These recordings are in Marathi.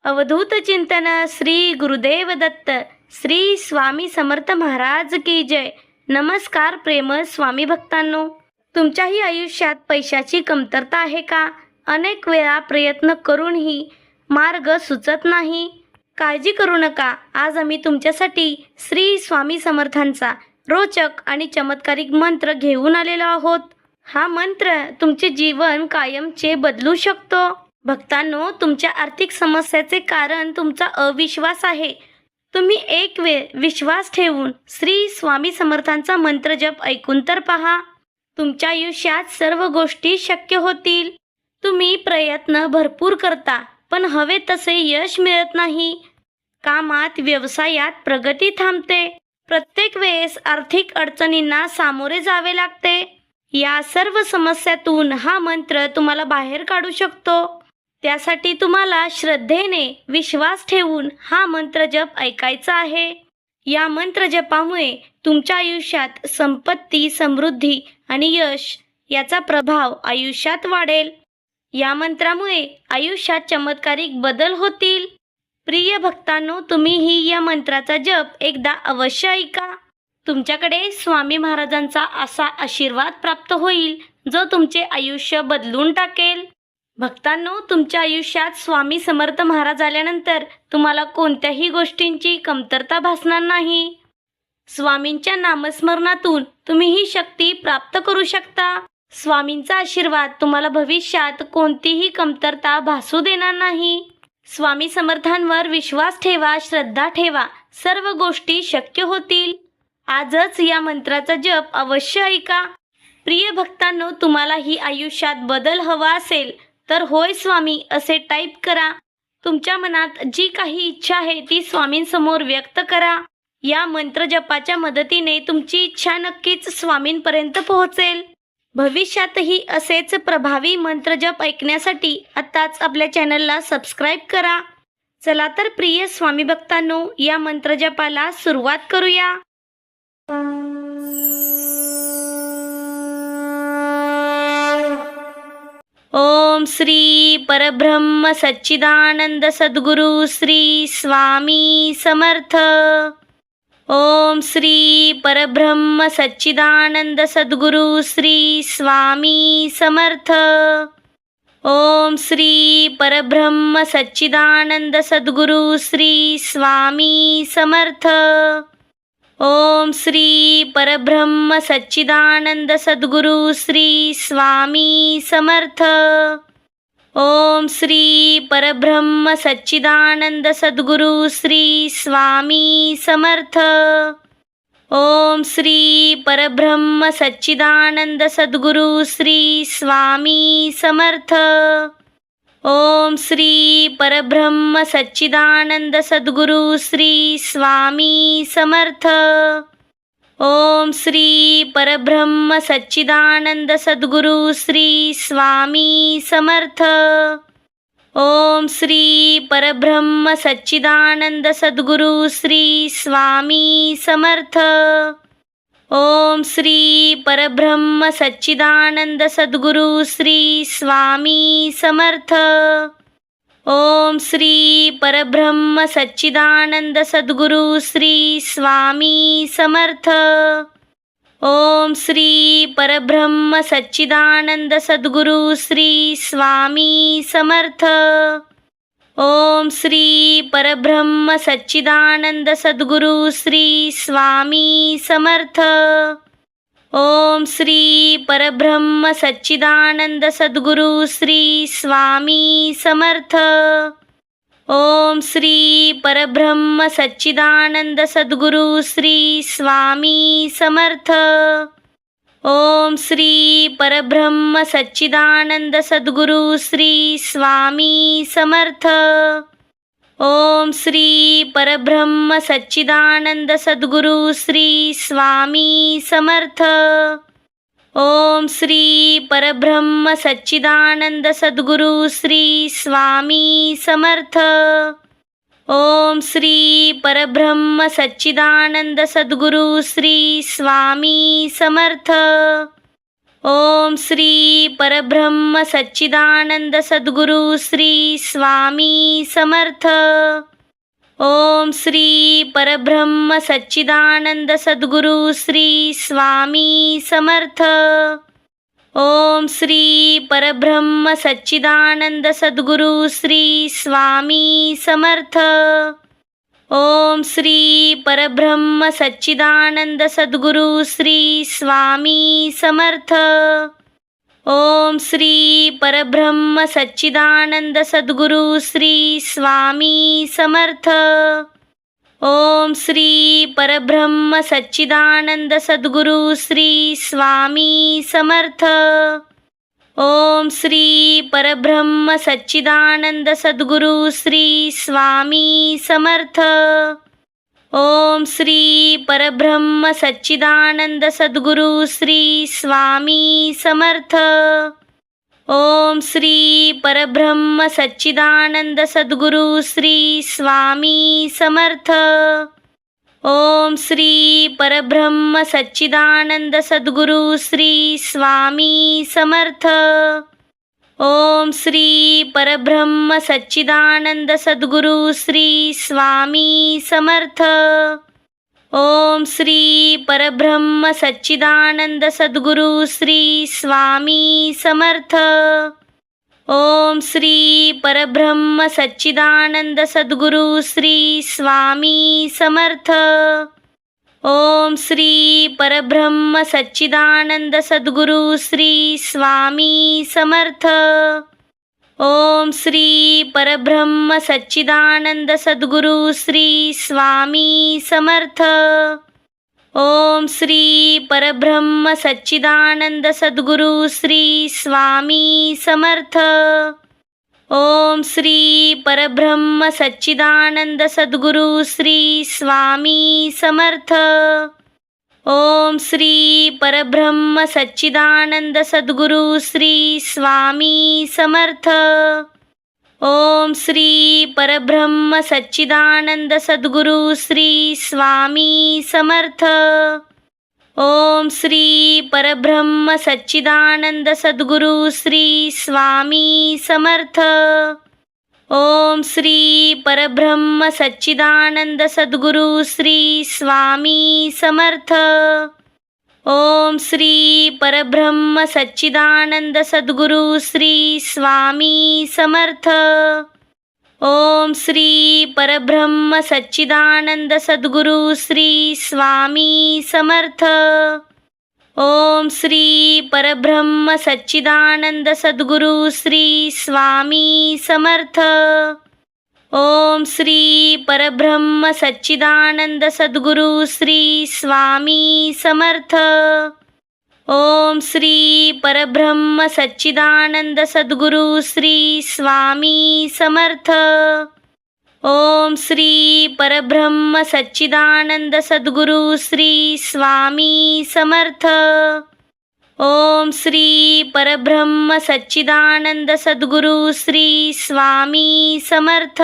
अवधूत चिंतन श्री गुरुदेव दत्त श्री स्वामी समर्थ महाराज की जय. नमस्कार प्रेम स्वामी भक्तांनो, तुमच्याही आयुष्यात पैशाची कमतरता आहे का? अनेक वेळा प्रयत्न करूनही मार्ग सुचत नाही. काळजी करू नका. आज आम्ही तुमच्यासाठी श्री स्वामी समर्थांचा रोचक आणि चमत्कारिक मंत्र घेऊन आलेलो आहोत. हा मंत्र तुमचे जीवन कायमचे बदलू शकतो. भक्तांनो, तुमच्या आर्थिक समस्याचे कारण तुमचा अविश्वास आहे. तुम्ही एक वेळ विश्वास ठेवून श्री स्वामी समर्थांचा मंत्र जप ऐकून तर पहा. तुमच्या आयुष्यात सर्व गोष्टी शक्य होतील. तुम्ही प्रयत्न भरपूर करता पण हवे तसे यश मिळत नाही. कामात व्यवसायात प्रगती थांबते. प्रत्येक वेळेस आर्थिक अडचणींना सामोरे जावे लागते. या सर्व समस्यातून हा मंत्र तुम्हाला बाहेर काढू शकतो. त्यासाठी तुम्हाला श्रद्धेने विश्वास ठेवून हा मंत्र जप ऐकायचा आहे. या मंत्र जपामुळे तुमच्या आयुष्यात संपत्ती, समृद्धी आणि यश याचा प्रभाव आयुष्यात वाढेल. या मंत्रामुळे आयुष्यात चमत्कारिक बदल होतील. प्रिय भक्तांनो, तुम्हीही या मंत्राचा जप एकदा अवश्य ऐका. तुमच्याकडे स्वामी महाराजांचा असा आशीर्वाद प्राप्त होईल जो तुमचे आयुष्य बदलून टाकेल. भक्तांनो, तुमच्या आयुष्यात स्वामी समर्थ महाराज आल्यानंतर तुम्हाला कोणत्याही गोष्टींची कमतरता भासणार नाही. स्वामींच्या नामस्मरणातून तुम्ही ही शक्ती प्राप्त करू शकता. स्वामींचा आशीर्वाद तुम्हाला भविष्यात कोणतीही कमतरता भासू देणार नाही. स्वामी समर्थांवर विश्वास ठेवा, श्रद्धा ठेवा, सर्व गोष्टी शक्य होतील. आजच या मंत्राचा जप अवश्य ऐका. प्रिय भक्तांनो, तुम्हालाही आयुष्यात बदल हवा असेल तर होय स्वामी असे टाईप करा. तुमच्या मनात जी काही इच्छा आहे ती स्वामींसमोर व्यक्त करा. या मंत्र जपाच्या मदतीने तुमची इच्छा नक्कीच स्वामींपर्यंत पोहोचेल. भविष्यातही असेच प्रभावी मंत्र जप ऐकण्यासाठी आताच आपल्या चॅनलला सबस्क्राईब करा. चला तर प्रिय स्वामी भक्तांनो, या मंत्र जपाला सुरुवात करूया. ओम श्री परब्रह्म सच्चिदानंद सद्गुरु श्री स्वामी समर्थ. ओम श्री परब्रह्म सच्चिदानंद सद्गुरु श्री स्वामी समर्थ. ओम श्री परब्रह्म सच्चिदानंद सद्गुरु श्री स्वामी समर्थ. ओम श्री परब्रह्म सच्चिदानंद सद्गुरु श्री स्वामी समर्थ. ओम श्री परब्रह्म सच्चिदानंद सद्गुरु श्री स्वामी समर्थ. ओम श्री परब्रह्म सच्चिदानंद सद्गुरु श्री स्वामी समर्थ. ओम श्री परब्रह्म सच्चिदानंद सद्गुरु श्री स्वामी समर्थ. ओम श्री परब्रह्म सच्चिदानंद सद्गुरु श्री स्वामी समर्थ. ओम श्री परब्रह्म सच्चिदानंद सद्गुरु श्री स्वामी समर्थ. ओम श्री परब्रह्म सच्चिदानंद सद्गुरु श्री स्वामी समर्थ. ओम श्री परब्रह्म सच्चिदानंद सद्गुरु श्री स्वामी समर्थ. ओम श्री परब्रह्म सच्चिदानंद सद्गुरु श्री स्वामी समर्थ. ओम श्री परब्रह्म सच्चिदानंद सद्गुरु श्री स्वामी समर्थ. ओम श्री परब्रह्म सच्चिदानंद सद्गुरु श्री स्वामी समर्थ. ओम श्री परब्रह्म सच्चिदानंद सद्गुरु श्री स्वामी समर्थ. ओम श्री परब्रह्म सच्चिदानंद सद्गुरु श्री स्वामी समर्थ. ओम श्री परब्रह्म सच्चिदानंद सद्गुरु श्री स्वामी समर्थ. ओम श्री परब्रह्म सच्चिदानंद सद्गुरु श्री स्वामी समर्थ. ओम श्री परब्रह्म सच्चिदानंद सद्गुरु श्री स्वामी समर्थ. ओम श्री परब्रह्म सच्चिदानंद सद्गुरु श्री स्वामी समर्थ. ओम श्री परब्रह्म सच्चिदानंद सद्गुरु श्री स्वामी समर्थ. ओम श्री परब्रह्म सच्चिदानंद सद्गुरु श्री स्वामी समर्थ. ओम श्री परब्रह्म सच्चिदानंद सद्गुरु श्री स्वामी समर्थ. ओम श्री परब्रह्म सच्चिदानंद सद्गुरु श्री स्वामी समर्थ. ओम श्री परब्रह्म सच्चिदानंद सद्गुरु श्री स्वामी समर्थ. ओम श्री परब्रह्म सच्चिदानंद सद्गुरु श्री स्वामी समर्थ. ओम श्री परब्रह्म सच्चिदानंद सद्गुरु श्री स्वामी समर्थ. ओम श्री परब्रह्म सच्चिदानंद सद्गुरु श्री स्वामी समर्थ. ओम श्री परब्रह्म सच्चिदानंद सद्गुरु श्री स्वामी समर्थ. ओम श्री परब्रह्म सच्चिदानंद सद्गुरु श्री स्वामी समर्थ. ओम श्री परब्रह्म सच्चिदानंद सद्गुरु श्री स्वामी समर्थ. ओम श्री परब्रह्म सच्चिदानंद सद्गुरु श्री स्वामी समर्थ. ओम श्री परब्रह्म सच्चिदानंद सद्गुरु श्री स्वामी समर्थ. ओम श्री परब्रह्म सच्चिदानंद सद्गुरु श्री स्वामी समर्थ. ओम श्री परब्रह्म सच्चिदानंद सद्गुरु श्री स्वामी समर्थ. ओम श्री परब्रह्म सच्चिदानंद सद्गुरु श्री स्वामी समर्थ. ओम श्री परब्रह्म सच्चिदानंद सद्गुरु श्री स्वामी समर्थ. ओम श्री परब्रह्म सच्चिदानंद सद्गुरु श्री स्वामी समर्थ. ओम श्री परब्रह्म सच्चिदानंद सद्गुरु श्री स्वामी समर्थ. ओम श्री परब्रह्म सच्चिदानंद सद्गुरु श्री स्वामी समर्थ. ओम श्री परब्रह्म सच्चिदानंद सद्गुरु श्री स्वामी समर्थ. ओम श्री परब्रह्म सच्चिदानंद सद्गुरु श्री स्वामी समर्थ. ओम श्री परब्रह्म सच्चिदानंद सद्गुरु श्री स्वामी समर्थ. ओम श्री परब्रह्म सच्चिदानंद सद्गुरु श्री स्वामी समर्थ. ओम श्री परब्रह्म सच्चिदानंद सद्गुरु श्री स्वामी समर्थ. ओम श्री परब्रह्म सच्चिदानंद सद्गुरु श्री स्वामी समर्थ. ओम श्री परब्रह्म सच्चिदानंद सद्गुरु श्री स्वामी समर्थ.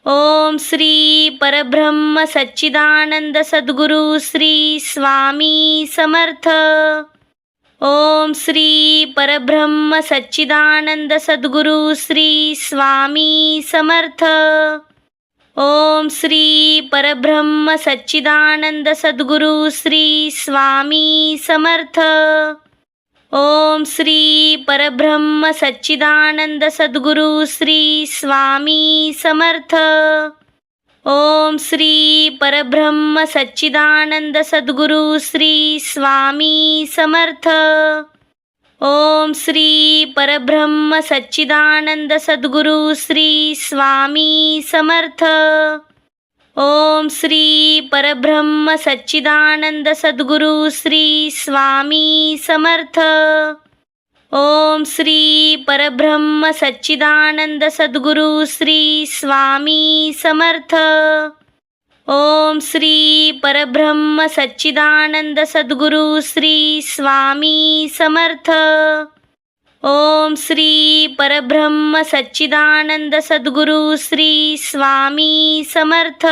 ओम श्री परब्रह्म सच्चिदानंद सद्गुरु श्री स्वामी समर्थ. ओम श्री परब्रह्म सच्चिदानंद सद्गुरु श्री स्वामी समर्थ. ओम श्री परब्रह्म सच्चिदानंद सद्गुरु श्री स्वामी समर्थ. ओम श्री परब्रह्म सच्चिदानंद सद्गुरु श्री स्वामी समर्थ. ओम श्री परब्रह्म सच्चिदानंद सद्गुरु श्री स्वामी समर्थ. ओम श्री परब्रह्म सच्चिदानंद सद्गुरु श्री स्वामी समर्थ. ओम श्री परब्रह्म सच्चिदानंद सद्गुरु श्री स्वामी समर्थ. ओम श्री परब्रह्म सच्चिदानंद सद्गुरु श्री स्वामी समर्थ. ओम श्री परब्रह्म सच्चिदानंद सद्गुरु श्री स्वामी समर्थ. ओम श्री परब्रह्म सच्चिदानंद सद्गुरु श्री स्वामी समर्थ.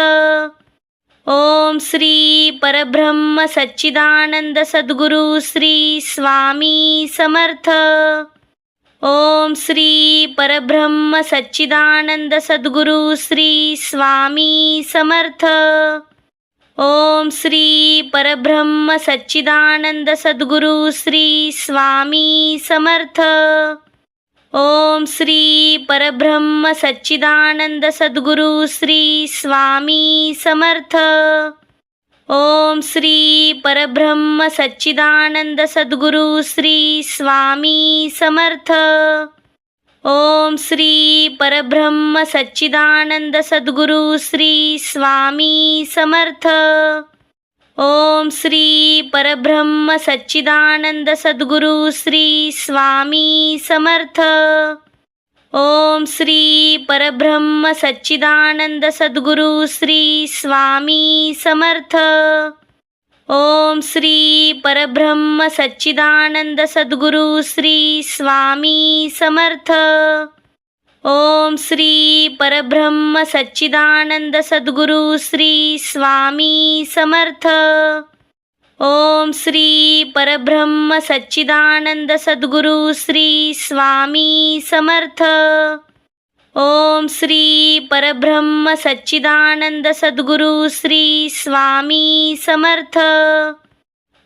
ओम श्री परब्रह्म सच्चिदानंद सद्गुरु श्री स्वामी समर्थ. ओम श्री परब्रह्म सच्चिदानंद सद्गुरु श्री स्वामी समर्थ. ओम श्री परब्रह्म सच्चिदानंद सद्गुरु श्री स्वामी समर्थ. ओम श्री परब्रह्म सच्चिदानंद सद्गुरु श्री स्वामी समर्थ. ओम श्री परब्रह्म सच्चिदानंद सद्गुरु श्री स्वामी समर्थ. ओम श्री परब्रह्म सच्चिदानंद सद्गुरु श्री स्वामी समर्थ. ओम श्री परब्रह्म सच्चिदानंद सद्गुरु श्री स्वामी समर्थ. ओम श्री परब्रह्म सच्चिदानंद सद्गुरु श्री स्वामी समर्थ. ओम श्री परब्रह्म सच्चिदानंद सद्गुरु श्री स्वामी समर्थ. ओम श्री परब्रह्म सच्चिदानंद सद्गुरु श्री स्वामी समर्थ. ओम श्री परब्रह्म सच्चिदानंद सद्गुरु श्री स्वामी समर्थ. ओम श्री परब्रह्म सच्चिदानंद सद्गुरु श्री स्वामी समर्थ.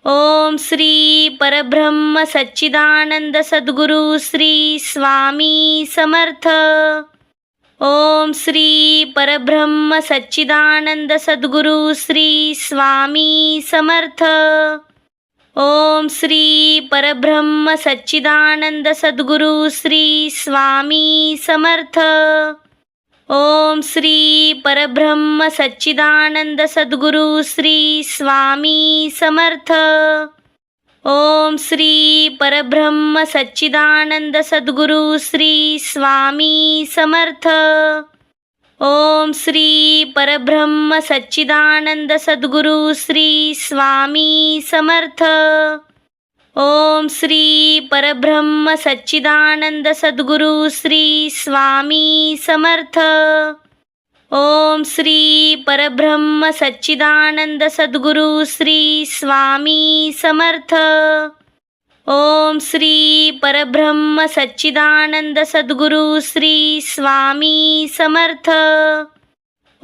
ओम श्री परब्रह्म सच्चिदानंद सद्गुरु श्री स्वामी समर्थ. ओम श्री परब्रह्म सच्चिदानंद सद्गुरु श्री स्वामी समर्थ. ओम श्री परब्रह्म सच्चिदानंद सद्गुरु श्री स्वामी समर्थ. ओम श्री परब्रह्म सच्चिदानंद सद्गुरु श्री स्वामी समर्थ. ओम श्री परब्रह्म सच्चिदानंद सद्गुरु श्री स्वामी समर्थ. ओम श्री परब्रह्म सच्चिदानंद सद्गुरु श्री स्वामी समर्थ. ओम श्री परब्रह्म सच्चिदानंद सद्गुरु श्री स्वामी समर्थ. ओम श्री परब्रह्म सच्चिदानंद सद्गुरु श्री स्वामी समर्थ. ओम श्री परब्रह्म सच्चिदानंद सद्गुरु श्री स्वामी समर्थ.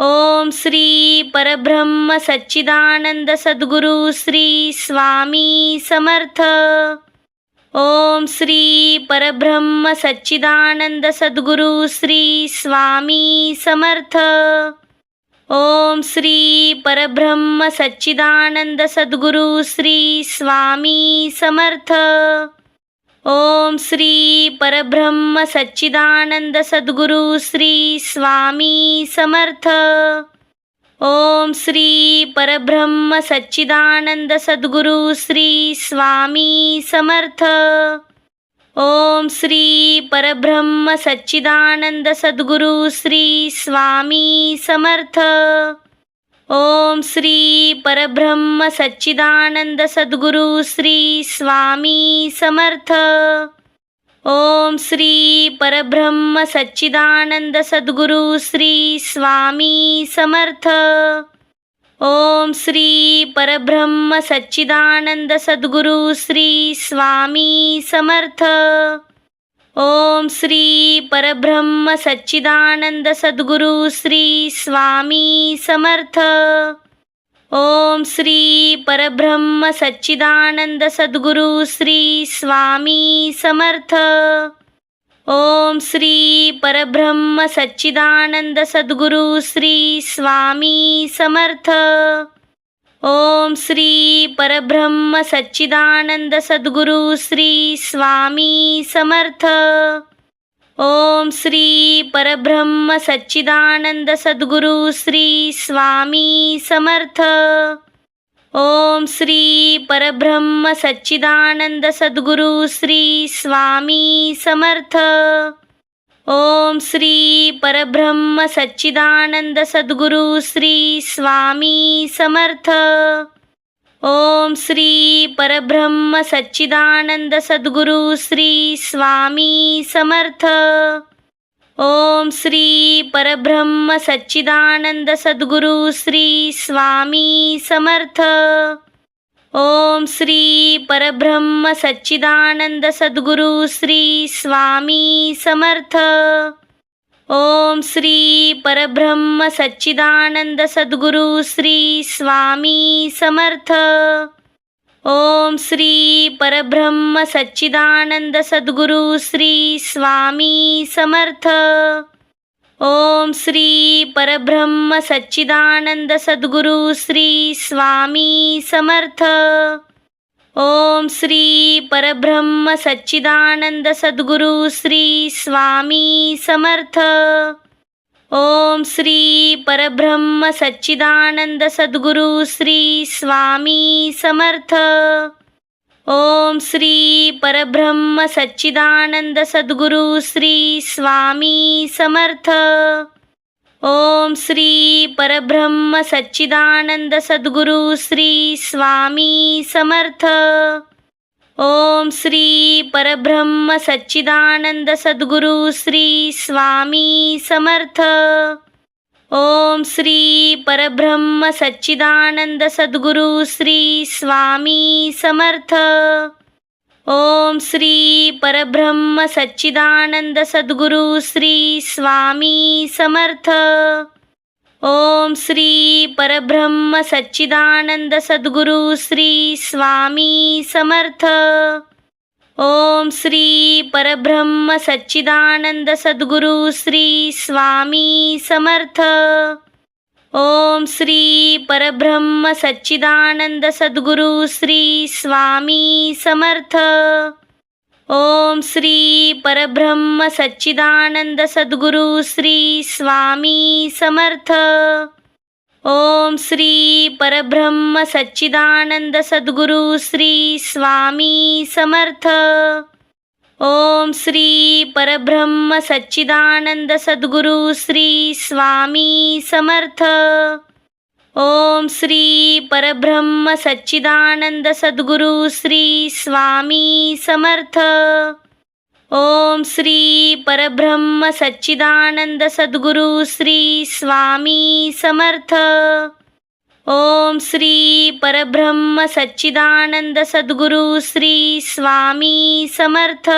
ओम श्री परब्रह्म सच्चिदानंद सद्गुरु श्री स्वामी समर्थ. ओम श्री परब्रह्म सच्चिदानंद सद्गुरु श्री स्वामी समर्थ. ओम श्री परब्रह्म सच्चिदानंद सद्गुरु श्री स्वामी समर्थ. ओम श्री परब्रह्म सच्चिदानंद सद्गुरु श्री स्वामी समर्थ. ओम श्री परब्रह्म सच्चिदानंद सद्गुरु श्री स्वामी समर्थ. ओम श्री परब्रह्म सच्चिदानंद सद्गुरु श्री स्वामी समर्थ. ओम श्री परब्रह्म सच्चिदानंद सद्गुरु श्री स्वामी समर्थ. ओम श्री परब्रह्म सच्चिदानंद सद्गुरु श्री स्वामी समर्थ. ओम श्री परब्रह्म सच्चिदानंद सद्गुरु श्री स्वामी समर्थ. ओम श्री परब्रह्म सच्चिदानंद सद्गुरु श्री स्वामी समर्थ. ओम श्री परब्रह्म सच्चिदानंद सद्गुरु श्री स्वामी समर्थ. ओम श्री परब्रह्म सच्चिदानंद सद्गुरु श्री स्वामी समर्थ. ओम श्री परब्रह्म सच्चिदानंद सद्गुरु श्री स्वामी समर्थ. ओम श्री परब्रह्म सच्चिदानंद सद्गुरु श्री स्वामी समर्थ. ओम श्री परब्रह्म सच्चिदानंद सद्गुरु श्री स्वामी समर्थ. ओम श्री परब्रह्म सच्चिदानंद सद्गुरु श्री स्वामी समर्थ. ओम श्री परब्रह्म सच्चिदानंद सद्गुरु श्री स्वामी समर्थ. ओम श्री परब्रह्म सच्चिदानंद सद्गुरु श्री स्वामी समर्थ. ओम श्री परब्रह्म सच्चिदानंद सद्गुरु श्री स्वामी समर्थ. ओम श्री परब्रह्म सच्चिदानंद सद्गुरु श्री स्वामी समर्थ. ओम श्री परब्रह्म सच्चिदानंद सद्गुरु श्री स्वामी समर्थ. ओम श्री परब्रह्म सच्चिदानंद सद्गुरु श्री स्वामी समर्थ. ओम श्री परब्रह्म सच्चिदानंद सद्गुरु श्री स्वामी समर्थ. ओम श्री परब्रह्म सच्चिदानंद सद्गुरु श्री स्वामी समर्थ. ओम श्री परब्रह्म सच्चिदानंद सद्गुरु श्री स्वामी समर्थ. ओम श्री परब्रह्म सच्चिदानंद सद्गुरु श्री स्वामी समर्थ. ओम श्री परब्रह्म सच्चिदानंद सद्गुरु श्री स्वामी समर्थ. ओम श्री परब्रह्म सच्चिदानंद सद्गुरु श्री स्वामी समर्थ. ओम श्री परब्रह्म सच्चिदानंद सद्गुरु श्री स्वामी समर्थ. ओम श्री परब्रह्म सच्चिदानंद सद्गुरु श्री स्वामी समर्थ. ओम श्री परब्रह्म सच्चिदानंद सद्गुरु श्री स्वामी समर्थ. ओम श्री परब्रह्म सच्चिदानंद सद्गुरु श्री स्वामी समर्थ. ओम श्री परब्रह्म सच्चिदानंद सद्गुरु श्री स्वामी समर्थ. ओम श्री परब्रह्म सच्चिदानंद सद्गुरु श्री स्वामी समर्थ. ओम श्री परब्रह्म सच्चिदानंद सद्गुरु श्री स्वामी समर्थ. ओम श्री परब्रह्म सच्चिदानंद सद्गुरु श्री स्वामी समर्थ. ओम श्री परब्रह्म सच्चिदानंद सद्गुरु श्री स्वामी समर्थ. ओम श्री परब्रह्म सच्चिदानंद सद्गुरु श्री स्वामी समर्थ.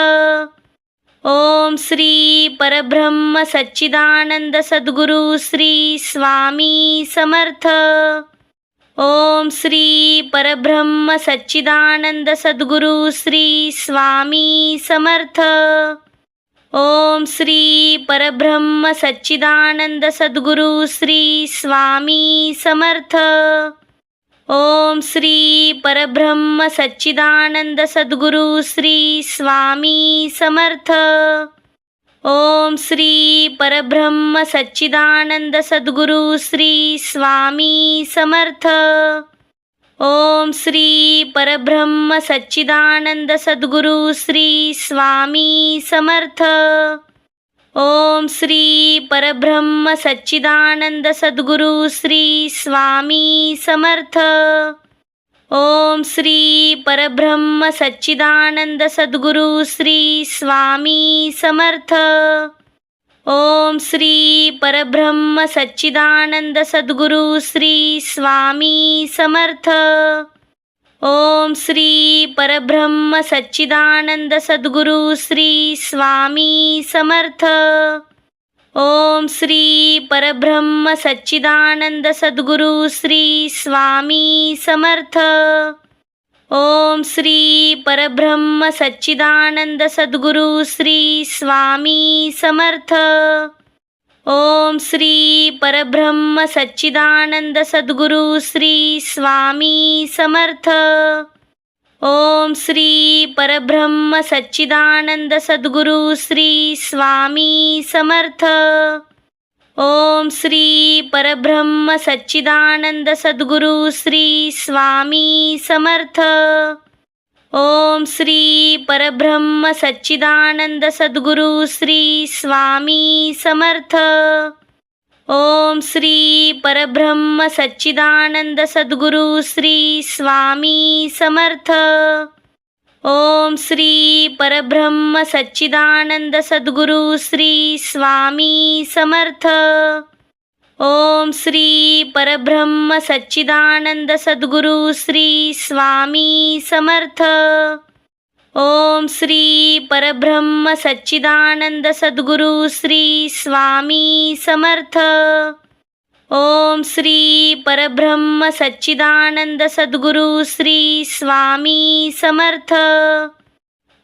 ओम श्री परब्रह्म सच्चिदानंद सद्गुरु श्री स्वामी समर्थ. ओम श्री परब्रह्म सच्चिदानंद सद्गुरु श्री स्वामी समर्थ. ओम श्री परब्रह्म सच्चिदानंद सद्गुरु श्री स्वामी समर्थ. ओम श्री परब्रह्म सच्चिदानंद सद्गुरु श्री स्वामी समर्थ. ओम श्री परब्रह्म सच्चिदानंद सद्गुरु श्री स्वामी समर्थ. ओम श्री परब्रह्म सच्चिदानंद सद्गुरु श्री स्वामी समर्थ. ओम श्री परब्रह्म सच्चिदानंद सद्गुरु श्री स्वामी समर्थ. ओम श्री परब्रह्म सच्चिदानंद सद्गुरु श्री स्वामी समर्थ. ओम श्री परब्रह्म सच्चिदानंद सद्गुरु श्री स्वामी समर्थ. ओम श्री परब्रह्म सच्चिदानंद सद्गुरु श्री स्वामी समर्थ. ओम श्री परब्रह्म सच्चिदानंद सद्गुरु श्री स्वामी समर्थ. ओम श्री परब्रह्म सच्चिदानंद सद्गुरु श्री स्वामी समर्थ. ओम श्री परब्रह्म सच्चिदानंद सद्गुरु श्री स्वामी समर्थ. ओम श्री परब्रह्म सच्चिदानंद सद्गुरु श्री स्वामी समर्थ. ओम श्री परब्रह्म सच्चिदानंद सद्गुरु श्री स्वामी समर्थ. ओम श्री परब्रह्म सच्चिदानंद सद्गुरु श्री स्वामी समर्थ. ओम श्री परब्रह्म सच्चिदानंद सद्गुरु श्री स्वामी समर्थ. ओम श्री परब्रह्म सच्चिदानंद सद्गुरु श्री स्वामी समर्थ. ओम श्री परब्रह्म सच्चिदानंद सद्गुरु श्री स्वामी समर्थ. ओम श्री परब्रह्म सच्चिदानंद सद्गुरु श्री स्वामी समर्थ. ओम श्री परब्रह्म सच्चिदानंद सद्गुरु श्री स्वामी समर्थ.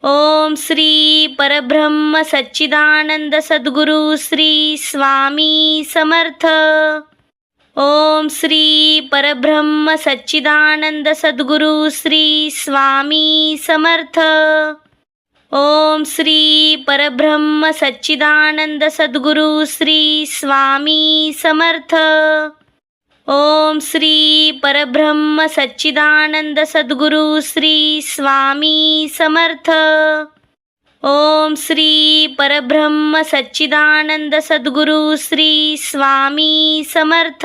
ओम श्री परब्रह्म सच्चिदानंद सद्गुरु श्री स्वामी समर्थ. ओम श्री परब्रह्म सच्चिदानंद सद्गुरु श्री स्वामी समर्थ. ओम श्री परब्रह्म सच्चिदानंद सद्गुरु श्री स्वामी समर्थ. ओम श्री परब्रह्म सच्चिदानंद सद्गुरु श्री स्वामी समर्थ. ओम श्री परब्रह्म सच्चिदानंद सद्गुरु श्री स्वामी समर्थ.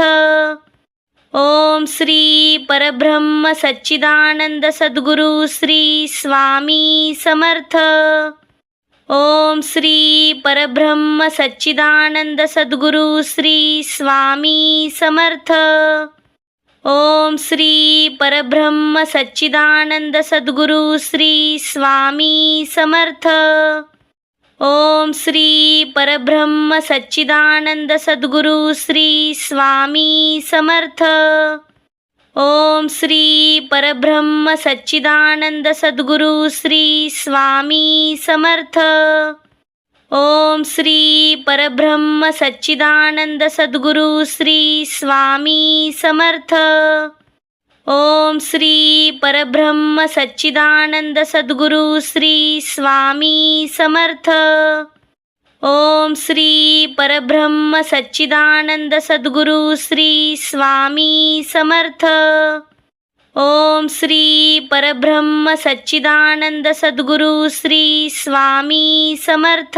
ओम श्री परब्रह्म सच्चिदानंद सद्गुरु श्री स्वामी समर्थ. ओम श्री परब्रह्म सच्चिदानंद सद्गुरु श्री स्वामी समर्थ. ओम श्री परब्रह्म सच्चिदानंद सद्गुरु श्री स्वामी समर्थ. ओम श्री परब्रह्म सच्चिदानंद सद्गुरु श्री स्वामी समर्थ. ओम श्री परब्रह्म सच्चिदानंद सद्गुरु श्री स्वामी समर्थ. ओम श्री परब्रह्म सच्चिदानंद सद्गुरु श्री स्वामी समर्थ. ओम श्री परब्रह्म सच्चिदानंद सद्गुरु श्री स्वामी समर्थ. ओम श्री परब्रह्म सच्चिदानंद सद्गुरु श्री स्वामी समर्थ. ओम श्री परब्रह्म सच्चिदानंद सद्गुरु श्री स्वामी समर्थ.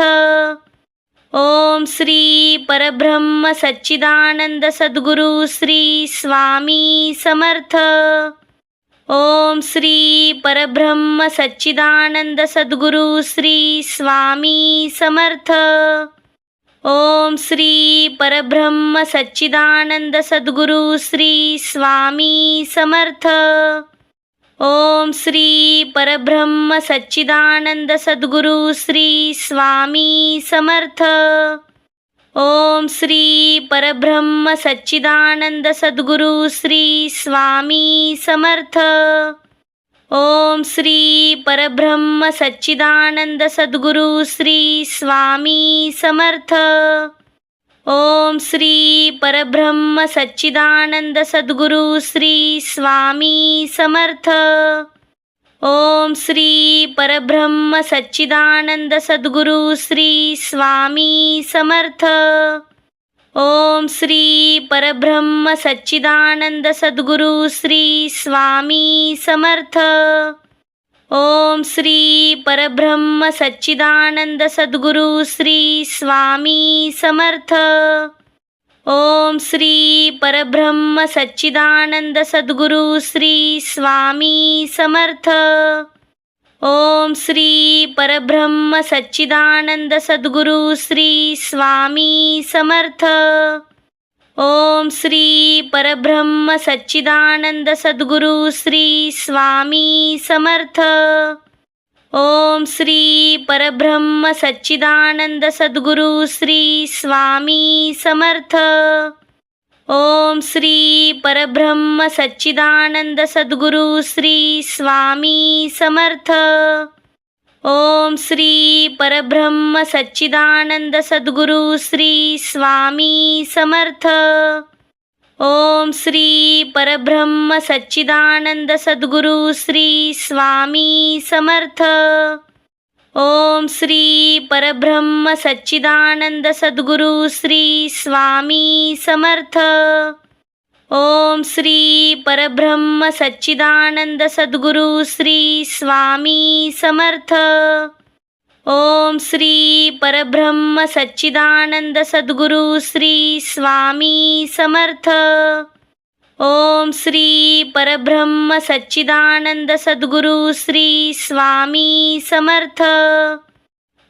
ओम श्री परब्रह्म सच्चिदानंद सद्गुरु श्री स्वामी समर्थ. ओम श्री परब्रह्म सच्चिदानंद सद्गुरु श्री स्वामी समर्थ. ओम श्री परब्रह्म सच्चिदानंद सद्गुरु श्री स्वामी समर्थ. ओम श्री परब्रह्म सच्चिदानंद सद्गुरु श्री स्वामी समर्थ. ओम श्री परब्रह्म सच्चिदानंद सद्गुरु श्री स्वामी समर्थ. ओम श्री परब्रह्म सच्चिदानंद सद्गुरु श्री स्वामी समर्थ. ओम श्री परब्रह्म सच्चिदानंद सद्गुरु श्री स्वामी समर्थ. ओम श्री परब्रह्म सच्चिदानंद सद्गुरु श्री स्वामी समर्थ. ओम श्री परब्रह्म सच्चिदानंद सद्गुरु श्री स्वामी समर्थ. ओम श्री परब्रह्म सच्चिदानंद सद्गुरु श्री स्वामी समर्थ. ओम श्री परब्रह्म सच्चिदानंद सद्गुरु श्री स्वामी समर्थ. ओम श्री परब्रह्म सच्चिदानंद सद्गुरु श्री स्वामी समर्थ. ओम श्री परब्रह्म सच्चिदानंद सद्गुरु श्री स्वामी समर्थ. ओम श्री परब्रह्म सच्चिदानंद सद्गुरु श्री स्वामी समर्थ. ओम श्री परब्रह्म सच्चिदानंद सद्गुरु श्री स्वामी समर्थ. ओम श्री परब्रह्म सच्चिदानंद सद्गुरु श्री स्वामी समर्थ. ओम श्री परब्रह्म सच्चिदानंद सद्गुरु श्री स्वामी समर्थ. ओम श्री परब्रह्म सच्चिदानंद सद्गुरु श्री स्वामी समर्थ. ओम श्री परब्रह्म सच्चिदानंद सद्गुरु श्री स्वामी समर्थ. ओम श्री परब्रह्म सच्चिदानंद सद्गुरु श्री स्वामी समर्थ. ओम श्री परब्रह्म सच्चिदानंद सद्गुरु श्री स्वामी समर्थ.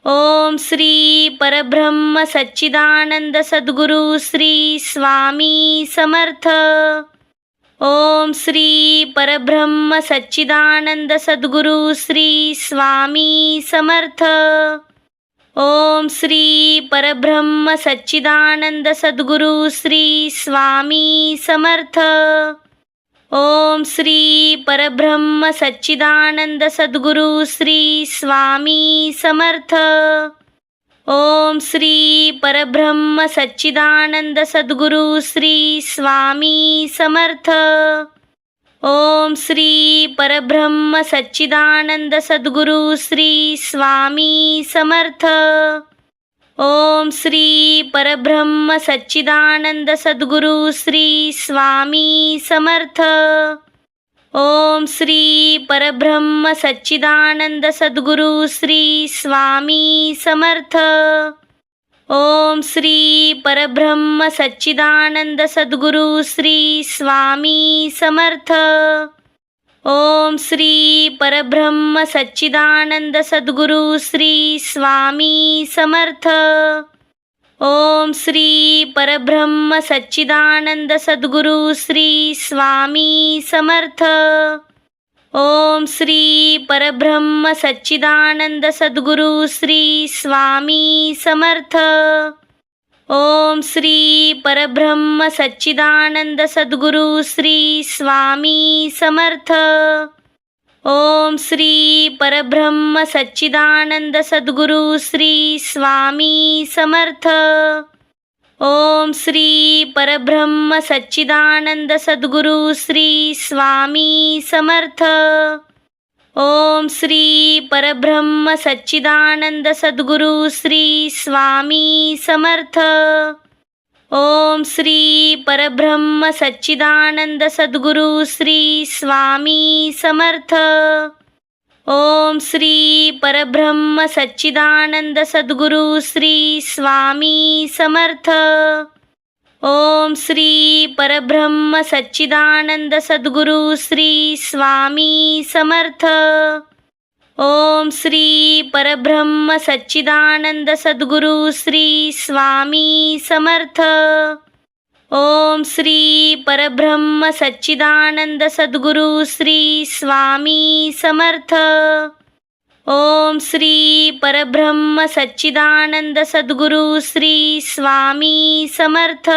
ओम श्री परब्रह्म सच्चिदानंद सद्गुरु श्री स्वामी समर्थ. ओम श्री परब्रह्म सच्चिदानंद सद्गुरु श्री स्वामी समर्थ. ओम श्री परब्रह्म सच्चिदानंद सद्गुरु श्री स्वामी समर्थ. ओम श्री परब्रह्म सच्चिदानंद सद्गुरु श्री स्वामी समर्थ. ओम श्री परब्रह्म सच्चिदानंद सद्गुरु श्री स्वामी समर्थ. ओम श्री परब्रह्म सच्चिदानंद सद्गुरु श्री स्वामी समर्थ. ओम श्री परब्रह्म सच्चिदानंद सद्गुरु श्री स्वामी समर्थ. ओम श्री परब्रह्म सच्चिदानंद सद्गुरु श्री स्वामी समर्थ. ओम श्री परब्रह्म सच्चिदानंद सद्गुरु श्री स्वामी समर्थ. ओम श्री परब्रह्म सच्चिदानंद सद्गुरु श्री स्वामी समर्थ. ओम श्री परब्रह्म सच्चिदानंद सद्गुरु श्री स्वामी समर्थ. ओम श्री परब्रह्म सच्चिदानंद सद्गुरु श्री स्वामी समर्थ. ओम श्री परब्रह्म सच्चिदानंद सद्गुरु श्री स्वामी समर्थ. ओम श्री परब्रह्म सच्चिदानंद सद्गुरु श्री स्वामी समर्थ. ओम श्री परब्रह्म सच्चिदानंद सद्गुरु श्री स्वामी समर्थ. ओम श्री परब्रह्म सच्चिदानंद सद्गुरु श्री स्वामी समर्थ. ओम श्री परब्रह्म सच्चिदानंद सद्गुरु श्री स्वामी समर्थ. ओम श्री परब्रह्म सच्चिदानंद सद्गुरु श्री स्वामी समर्थ. ओम श्री परब्रह्म सच्चिदानंद सद्गुरु श्री स्वामी समर्थ. ओम श्री परब्रह्म सच्चिदानंद सद्गुरु श्री स्वामी समर्थ. ओम श्री परब्रह्म सच्चिदानंद सद्गुरु श्री स्वामी समर्थ. ओम श्री परब्रह्म सच्चिदानंद सद्गुरु श्री स्वामी समर्थ.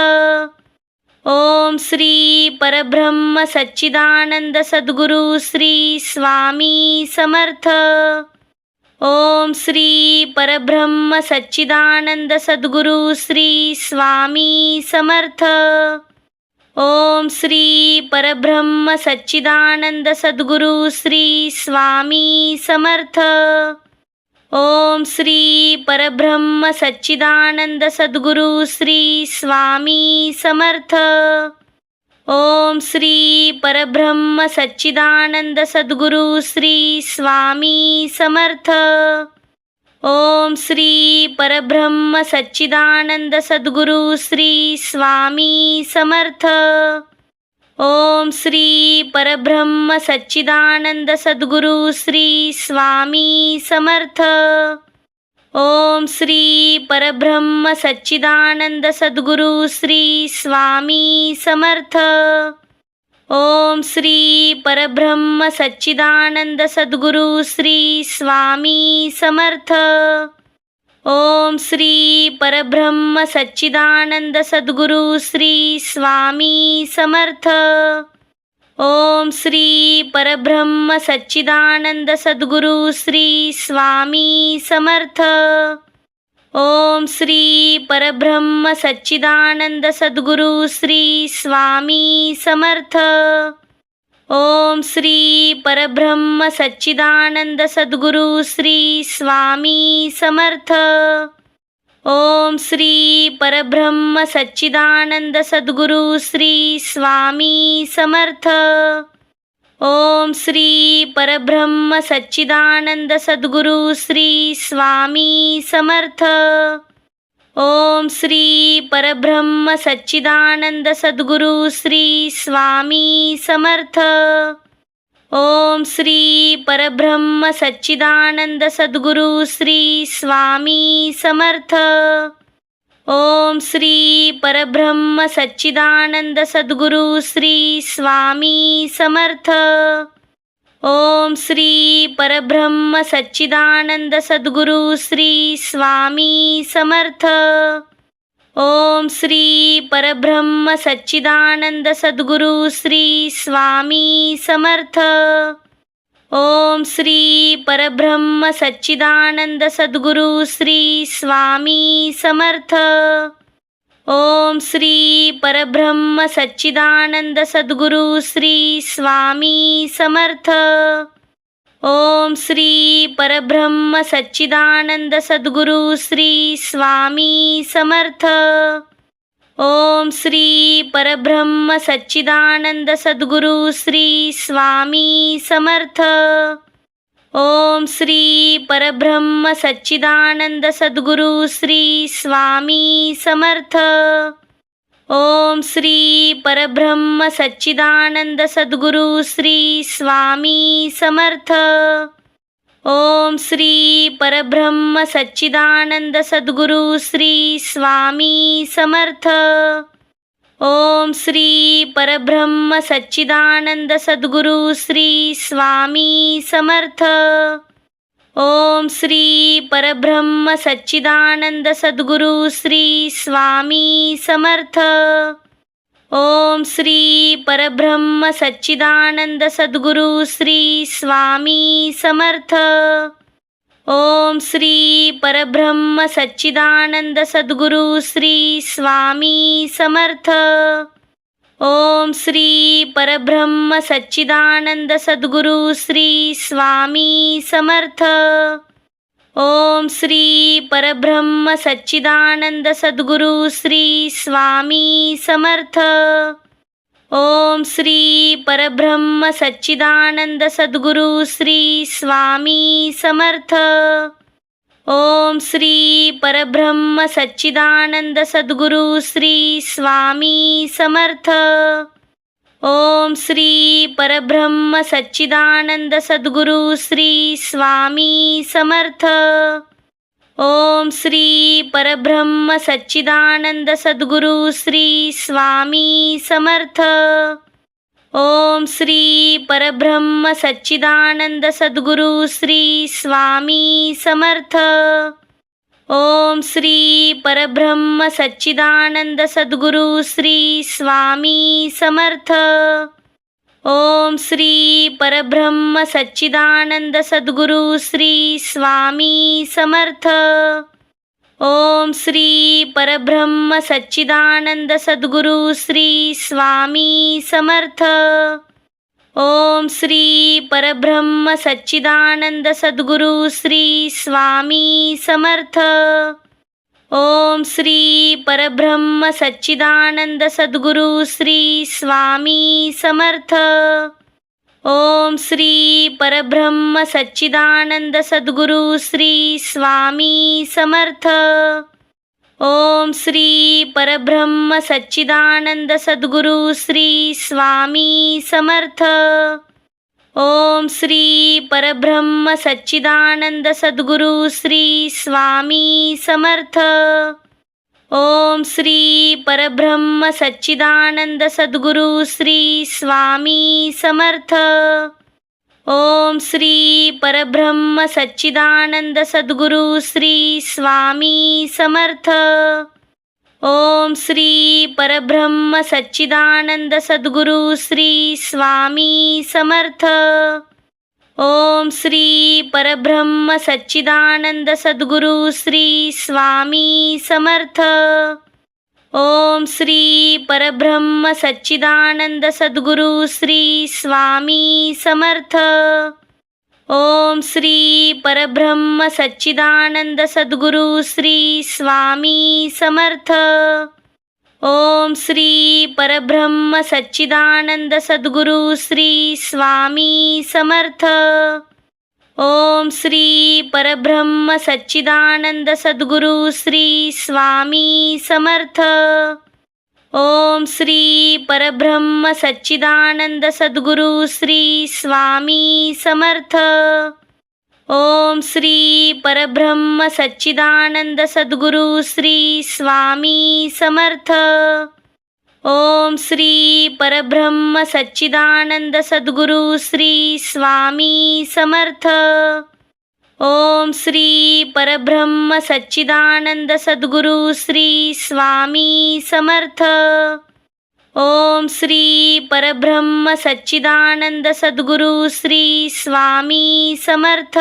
ओम श्री परब्रह्म सच्चिदानंद सद्गुरु श्री स्वामी समर्थ. ओम श्री परब्रह्म सच्चिदानंद सद्गुरु श्री स्वामी समर्थ. ओम श्री परब्रह्म सच्चिदानंद सद्गुरु श्री स्वामी समर्थ. ओम श्री परब्रह्म सच्चिदानंद सद्गुरु श्री स्वामी समर्थ. ओम श्री परब्रह्म सच्चिदानंद सद्गुरु श्री स्वामी समर्थ. ओम श्री परब्रह्म सच्चिदानंद सद्गुरु श्री स्वामी समर्थ. ओम श्री परब्रह्म सच्चिदानंद सद्गुरु श्री स्वामी समर्थ. ओम श्री परब्रह्म सच्चिदानंद सद्गुरु श्री स्वामी समर्थ. ओम श्री परब्रह्म सच्चिदानंद सद्गुरु श्री स्वामी समर्थ. ओम श्री परब्रह्म सच्चिदानंद सद्गुरु श्री स्वामी समर्थ. ओम श्री परब्रह्म सच्चिदानंद सद्गुरु श्री स्वामी समर्थ. ओम श्री परब्रह्म सच्चिदानंद सद्गुरु श्री स्वामी समर्थ. ओम श्री परब्रह्म सच्चिदानंद सद्गुरु श्री स्वामी समर्थ. ओम श्री परब्रह्म सच्चिदानंद सद्गुरु श्री स्वामी समर्थ. ओम श्री परब्रह्म सच्चिदानंद सद्गुरु श्री स्वामी समर्थ. ओम श्री परब्रह्म सच्चिदानंद सद्गुरु श्री स्वामी समर्थ. ओम श्री परब्रह्म सच्चिदानंद सद्गुरु श्री स्वामी समर्थ. ओम श्री परब्रह्म सच्चिदानंद सद्गुरु श्री स्वामी समर्थ. ओम श्री परब्रह्म सच्चिदानंद सद्गुरु श्री स्वामी समर्थ. ओम श्री परब्रह्म सच्चिदानंद सद्गुरु श्री स्वामी समर्थ. ओम श्री परब्रह्म सच्चिदानंद सद्गुरु श्री स्वामी समर्थ. ओम श्री परब्रह्म सच्चिदानंद सद्गुरु श्री स्वामी समर्थ. ओम श्री परब्रह्म सच्चिदानंद सद्गुरु श्री स्वामी समर्थ. ओम श्री परब्रह्म सच्चिदानंद सद्गुरु श्री स्वामी समर्थ. ओम श्री परब्रह्म सच्चिदानंद सद्गुरु श्री स्वामी समर्थ. ओम श्री परब्रह्म सच्चिदानंद सद्गुरु श्री स्वामी समर्थ. ओम श्री परब्रह्म सच्चिदानंद सद्गुरु श्री स्वामी समर्थ. ओम श्री परब्रह्म सच्चिदानंद सद्गुरु श्री स्वामी समर्थ. ओम श्री परब्रह्म सच्चिदानंद सद्गुरु श्री स्वामी समर्थ. ओम श्री परब्रह्म सच्चिदानंद सद्गुरु श्री स्वामी समर्थ. ओम श्री परब्रह्म सच्चिदानंद सद्गुरु श्री स्वामी समर्थ. ओम श्री परब्रह्म सच्चिदानंद सद्गुरु श्री स्वामी समर्थ. ओम श्री परब्रह्म सच्चिदानंद सद्गुरु श्री स्वामी समर्थ. ओम श्री परब्रह्म सच्चिदानंद सद्गुरु श्री स्वामी समर्थ. ओम श्री परब्रह्म सच्चिदानंद सद्गुरु श्री स्वामी समर्थ. ओम श्री परब्रह्म सच्चिदानंद सद्गुरु श्री स्वामी समर्थ. ओम श्री परब्रह्म सच्चिदानंद सद्गुरु श्री स्वामी समर्थ. ओम श्री परब्रह्म सच्चिदानंद सद्गुरु श्री स्वामी समर्थ. ओम श्री परब्रह्म सच्चिदानंद सद्गुरु श्री स्वामी समर्थ. ओम श्री परब्रह्म सच्चिदानंद सद्गुरु श्री स्वामी समर्थ. ओम श्री परब्रह्म सच्चिदानंद सद्गुरु श्री स्वामी समर्थ. ओम श्री परब्रह्म सच्चिदानंद सद्गुरु श्री स्वामी समर्थ. ओम श्री परब्रह्म सच्चिदानंद सद्गुरु श्री स्वामी समर्थ. ओम श्री परब्रह्म सच्चिदानंद सद्गुरु श्री स्वामी समर्थ. ओम श्री परब्रह्म सच्चिदानंद सद्गुरु श्री स्वामी समर्थ. ओम श्री परब्रह्म सच्चिदानंद सद्गुरु श्री स्वामी समर्थ. ओम श्री परब्रह्म सच्चिदानंद सद्गुरु श्री स्वामी समर्थ. ओम श्री परब्रह्म सच्चिदानंद सद्गुरु श्री स्वामी समर्थ. ओम श्री परब्रह्म सच्चिदानंद सद्गुरु श्री स्वामी समर्थ. ओम श्री परब्रह्म सच्चिदानंद सद्गुरु श्री स्वामी समर्थ. ओम श्री परब्रह्म सच्चिदानंद सद्गुरु श्री स्वामी समर्थ. ओम श्री परब्रह्म सच्चिदानंद सद्गुरु श्री स्वामी समर्थ. ओम श्री परब्रह्म सच्चिदानंद सद्गुरु श्री स्वामी समर्थ. ओम श्री परब्रह्म सच्चिदानंद सद्गुरु श्री स्वामी समर्थ. ओम श्री परब्रह्म सच्चिदानंद सद्गुरु श्री स्वामी समर्थ. ओम श्री परब्रह्म सच्चिदानंद सद्गुरु श्री स्वामी समर्थ. ओम श्री परब्रह्म सच्चिदानंद सद्गुरु श्री स्वामी समर्थ. ओम श्री परब्रह्म सच्चिदानंद सद्गुरु श्री स्वामी समर्थ. ओम श्री परब्रह्म सच्चिदानंद सद्गुरु श्री स्वामी समर्थ.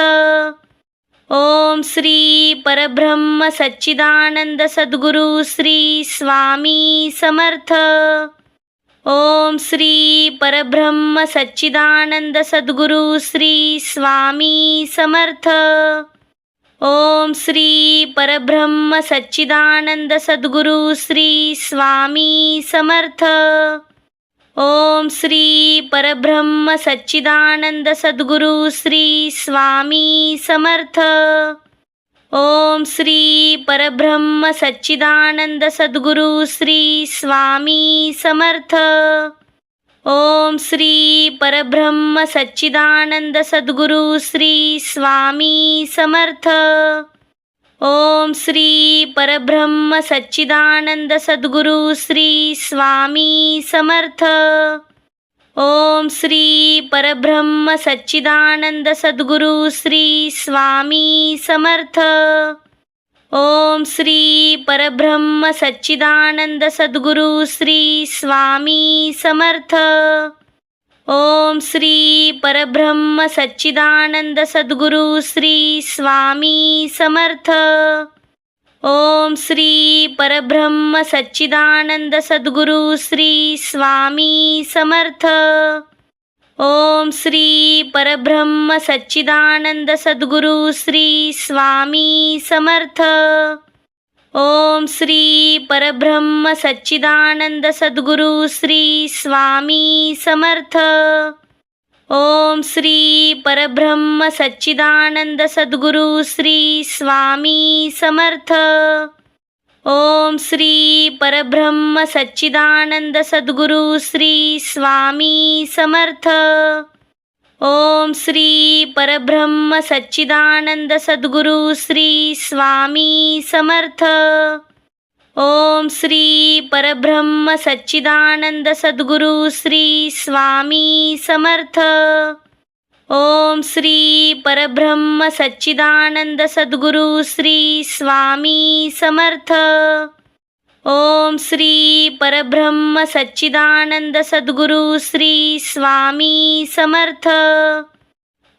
ओम श्री परब्रह्म सच्चिदानंद सद्गुरु श्री स्वामी समर्थ. ओम श्री परब्रह्म सच्चिदानंद सद्गुरु श्री स्वामी समर्थ. ओम श्री परब्रह्म सच्चिदानंद सद्गुरु श्री स्वामी समर्थ. ओम श्री परब्रह्म सच्चिदानंद सद्गुरु श्री स्वामी समर्थ. ओम श्री परब्रह्म सच्चिदानंद सद्गुरु श्री स्वामी समर्थ. ओम श्री परब्रह्म सच्चिदानंद सद्गुरु श्री स्वामी समर्थ. ओम श्री परब्रह्म सच्चिदानंद सद्गुरु श्री स्वामी समर्थ. ओम श्री परब्रह्म सच्चिदानंद सद्गुरु श्री स्वामी समर्थ. ओम श्री परब्रह्म सच्चिदानंद सद्गुरु श्री स्वामी समर्थ. ओम श्री परब्रह्म सच्चिदानंद सद्गुरु श्री स्वामी समर्थ. ओम श्री परब्रह्म सच्चिदानंद सद्गुरु श्री स्वामी समर्थ. ओम श्री परब्रह्म सच्चिदानंद सद्गुरु श्री स्वामी समर्थ. ओम श्री परब्रह्म सच्चिदानंद सद्गुरु श्री स्वामी समर्थ. ओम श्री परब्रह्म सच्चिदानंद सद्गुरु श्री स्वामी समर्थ. ओम श्री परब्रह्म सच्चिदानंद सद्गुरु श्री स्वामी समर्थ. ओम श्री परब्रह्म सच्चिदानंद सद्गुरु श्री स्वामी समर्थ. ओम श्री परब्रह्म सच्चिदानंद सद्गुरु श्री स्वामी समर्थ. ओम श्री परब्रह्म सच्चिदानंद सद्गुरु श्री स्वामी समर्थ. ओम श्री परब्रह्म सच्चिदानंद सद्गुरु श्री स्वामी समर्थ.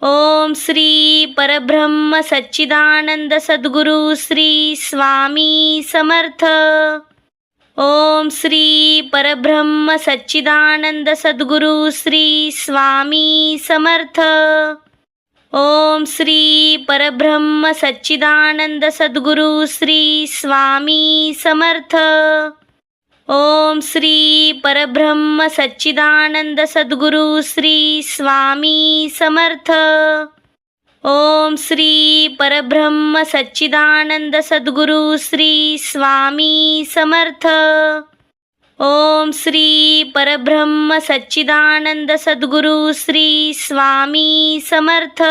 ओम श्री परब्रह्म सच्चिदानंद सद्गुरु श्री स्वामी समर्थ. ओम श्री परब्रह्म सच्चिदानंद सद्गुरु श्री स्वामी समर्थ. ओम श्री परब्रह्म सच्चिदानंद सद्गुरु श्री स्वामी समर्थ. ओम श्री परब्रह्म सच्चिदानंद सद्गुरु श्री स्वामी समर्थ. ओम श्री परब्रह्म सच्चिदानंद सद्गुरु श्री स्वामी समर्थ. ओम श्री परब्रह्म सच्चिदानंद सद्गुरु श्री स्वामी समर्थ.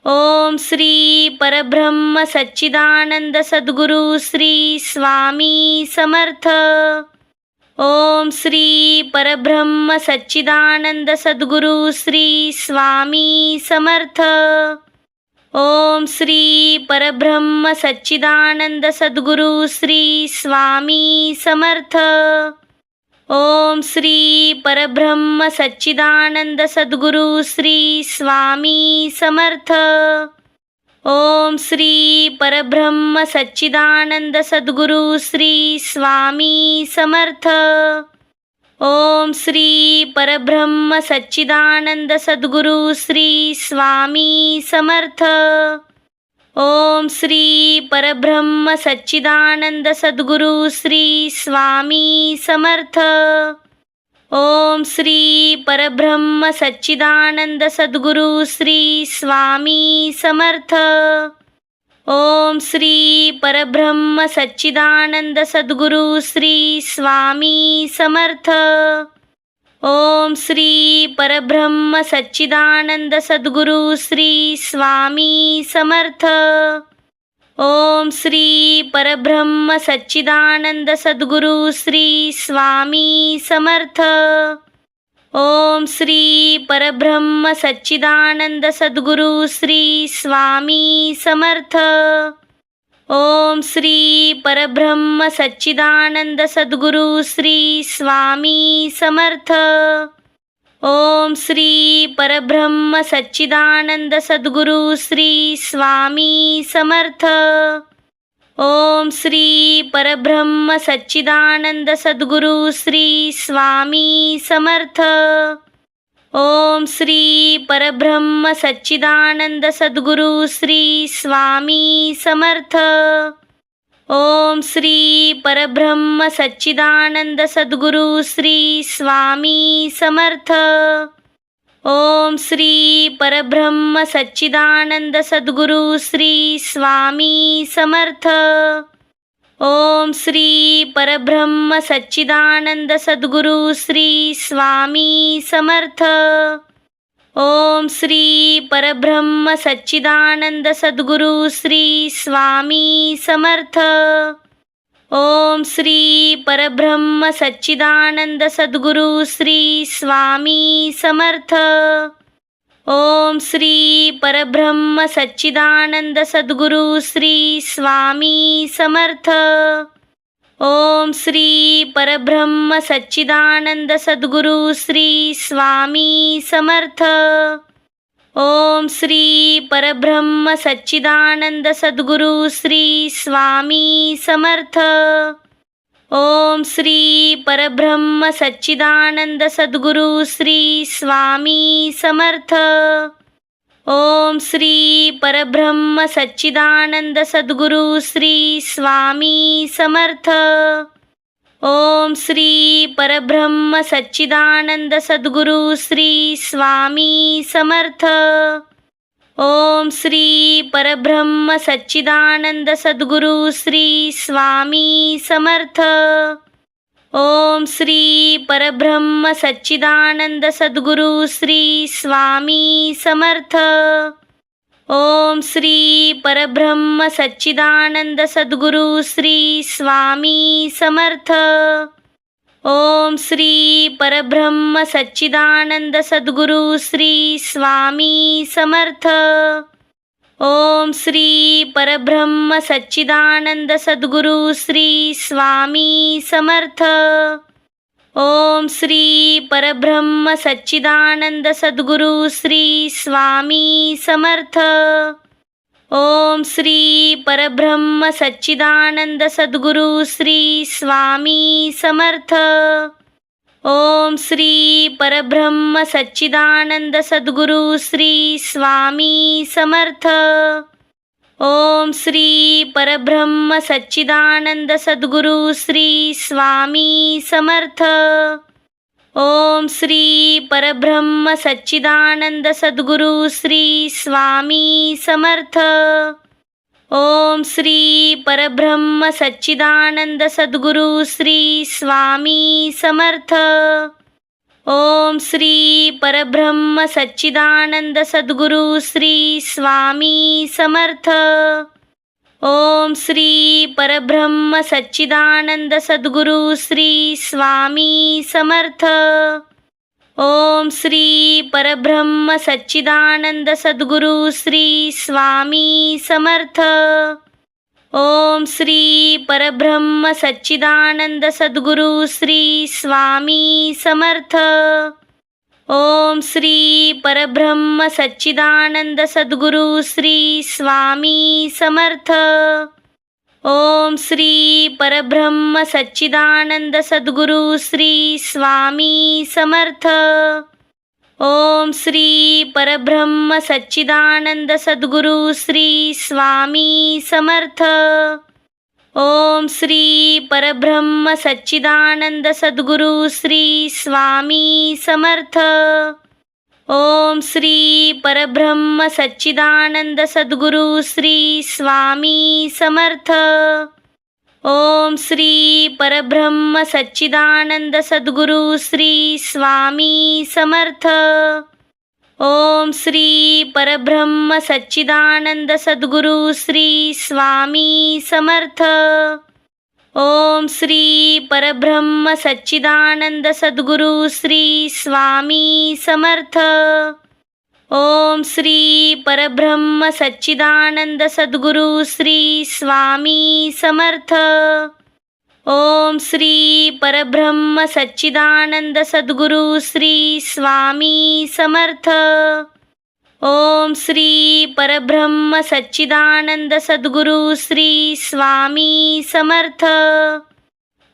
ओम श्री परब्रह्म सच्चिदानंद सद्गुरु श्री स्वामी समर्थ. ओम श्री परब्रह्म सच्चिदानंद सद्गुरु श्री स्वामी समर्थ. ओम श्री परब्रह्म सच्चिदानंद सद्गुरु श्री स्वामी समर्थ. ओम श्री परब्रह्म सच्चिदानंद सद्गुरु श्री स्वामी समर्थ. ओम श्री परब्रह्म सच्चिदानंद सद्गुरु श्री स्वामी समर्थ. ओम श्री परब्रह्म सच्चिदानंद सद्गुरु श्री स्वामी समर्थ. ओम श्री परब्रह्म सच्चिदानंद सद्गुरु श्री स्वामी समर्थ. ओम श्री परब्रह्म सच्चिदानंद सद्गुरु श्री स्वामी समर्थ. ओम श्री परब्रह्म सच्चिदानंद सद्गुरु श्री स्वामी समर्थ. ओम श्री परब्रह्म सच्चिदानंद सद्गुरु श्री स्वामी समर्थ. ओम श्री परब्रह्म सच्चिदानंद सद्गुरु श्री स्वामी समर्थ. ओम श्री परब्रह्म सच्चिदानंद सद्गुरु श्री स्वामी समर्थ. ओम श्री परब्रह्म सच्चिदानंद सद्गुरु श्री स्वामी समर्थ. ओम श्री परब्रह्म सच्चिदानंद सद्गुरु श्री स्वामी समर्थ. ओम श्री परब्रह्म सच्चिदानंद सद्गुरु श्री स्वामी समर्थ. ओम श्री परब्रह्म सच्चिदानंद सद्गुरु श्री स्वामी समर्थ. ओम श्री परब्रह्म सच्चिदानंद सद्गुरु श्री स्वामी समर्थ. ओम श्री परब्रह्म सच्चिदानंद सद्गुरु श्री स्वामी समर्थ. ओम श्री परब्रह्म सच्चिदानंद सद्गुरु श्री स्वामी समर्थ. ओम श्री परब्रह्म सच्चिदानंद सद्गुरु श्री स्वामी समर्थ. ओम श्री परब्रह्म सच्चिदानंद सद्गुरु श्री स्वामी समर्थ. ओम श्री परब्रह्म सच्चिदानंद सद्गुरु श्री स्वामी समर्थ. ओम श्री परब्रह्म सच्चिदानंद सद्गुरु श्री स्वामी समर्थ. ओम श्री परब्रह्म सच्चिदानंद सद्गुरु श्री स्वामी समर्थ. ओम श्री परब्रह्म सच्चिदानंद सद्गुरु श्री स्वामी समर्थ. ओम श्री परब्रह्म सच्चिदानंद सद्गुरु श्री स्वामी समर्थ. ओम श्री परब्रह्म सच्चिदानंद सद्गुरु श्री स्वामी समर्थ. ओम श्री परब्रह्म सच्चिदानंद सद्गुरु श्री स्वामी समर्थ. ओम श्री परब्रह्म सच्चिदानंद सद्गुरु श्री स्वामी समर्थ. ओम श्री परब्रह्म सच्चिदानंद सद्गुरु श्री स्वामी समर्थ. ओम श्री परब्रह्म सच्चिदानंद सद्गुरु श्री स्वामी समर्थ. ओम श्री परब्रह्म सच्चिदानंद सद्गुरु श्री स्वामी समर्थ. ओम श्री परब्रह्म सच्चिदानंद सद्गुरु श्री स्वामी समर्थ. ओम श्री परब्रह्म सच्चिदानंद सद्गुरु श्री स्वामी समर्थ. ओम श्री परब्रह्म सच्चिदानंद सद्गुरु श्री स्वामी समर्थ. ओम श्री परब्रह्म सच्चिदानंद सद्गुरु श्री स्वामी समर्थ. ओम श्री परब्रह्म सच्चिदानंद सद्गुरु श्री स्वामी समर्थ. ओम श्री परब्रह्म सच्चिदानंद सद्गुरु श्री स्वामी समर्थ. ओम श्री परब्रह्म सच्चिदानंद सद्गुरु श्री स्वामी समर्थ. ओम श्री परब्रह्म सच्चिदानंद सद्गुरु श्री स्वामी समर्थ. ओम श्री परब्रह्म सच्चिदानंद सद्गुरु श्री स्वामी समर्थ. ओम श्री परब्रह्म सच्चिदानंद सद्गुरु श्री स्वामी समर्थ. ओम श्री परब्रह्म सच्चिदानंद सद्गुरु श्री स्वामी समर्थ. ओम श्री परब्रह्म सच्चिदानंद सद्गुरु श्री स्वामी समर्थ. ओम श्री परब्रह्म सच्चिदानंद सद्गुरु श्री स्वामी समर्थ. ओम श्री परब्रह्म सच्चिदानंद सद्गुरु श्री स्वामी समर्थ. ओम श्री परब्रह्म सच्चिदानंद सद्गुरु श्री स्वामी समर्थ. ओम श्री परब्रह्म सच्चिदानंद सद्गुरु श्री स्वामी समर्थ. ओम श्री परब्रह्म सच्चिदानंद सद्गुरु श्री स्वामी समर्थ. ओम श्री परब्रह्म सच्चिदानंद सद्गुरु श्री स्वामी समर्थ. ओम श्री परब्रह्म सच्चिदानंद सद्गुरु श्री स्वामी समर्थ. ओम श्री परब्रह्म सच्चिदानंद सद्गुरु श्री स्वामी समर्थ. ओम श्री परब्रह्म सच्चिदानंद सद्गुरु श्री स्वामी समर्थ.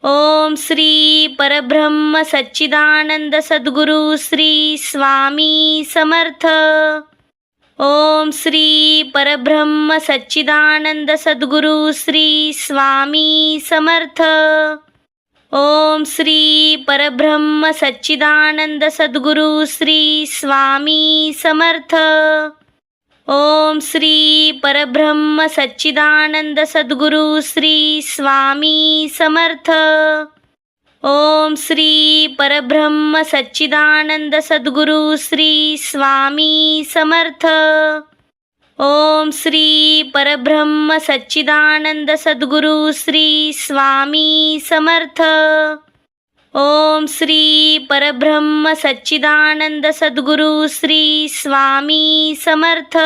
ओम श्री परब्रह्म सच्चिदानंद सद्गुरु श्री स्वामी समर्थ. ओम श्री परब्रह्म सच्चिदानंद सद्गुरु श्री स्वामी समर्थ. ओम श्री परब्रह्म सच्चिदानंद सद्गुरु श्री स्वामी समर्थ. ओम श्री परब्रह्म सच्चिदानंद सद्गुरु श्री स्वामी समर्थ. ओम श्री परब्रह्म सच्चिदानंद सद्गुरु श्री स्वामी समर्थ. ओम श्री परब्रह्म सच्चिदानंद सद्गुरु श्री स्वामी समर्थ. ओम श्री परब्रह्म सच्चिदानंद सद्गुरु श्री स्वामी समर्थ.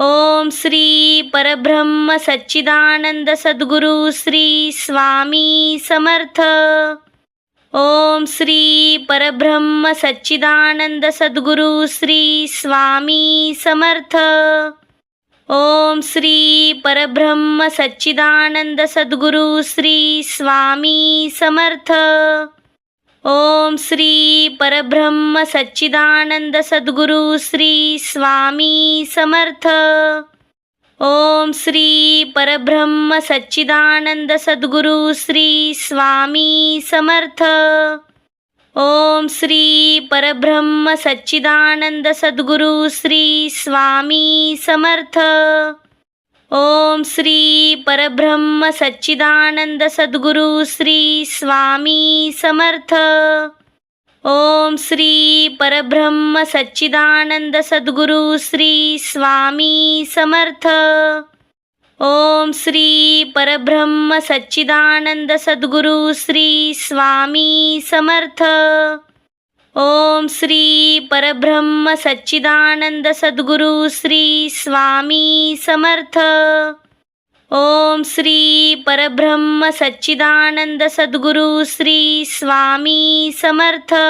ओम श्री परब्रह्म सच्चिदानंद सद्गुरु श्री स्वामी समर्थ. ओम श्री परब्रह्म सच्चिदानंद सद्गुरु श्री स्वामी समर्थ. ओम श्री परब्रह्म सच्चिदानंद सद्गुरु श्री स्वामी समर्थ. ओम श्री परब्रह्म सच्चिदानंद सद्गुरु श्री स्वामी समर्थ. ओम श्री परब्रह्म सच्चिदानंद सद्गुरु श्री स्वामी समर्थ. ओम श्री परब्रह्म सच्चिदानंद सद्गुरु श्री स्वामी समर्थ. ओम श्री परब्रह्म सच्चिदानंद सद्गुरु श्री स्वामी समर्थ. ओम श्री परब्रह्म सच्चिदानंद सद्गुरु श्री स्वामी समर्थ. ओम श्री परब्रह्म सच्चिदानंद सद्गुरु श्री स्वामी समर्थ. ओम श्री परब्रह्म सच्चिदानंद सद्गुरु श्री स्वामी समर्थ. ओम श्री परब्रह्म सच्चिदानंद सद्गुरु श्री स्वामी समर्थ.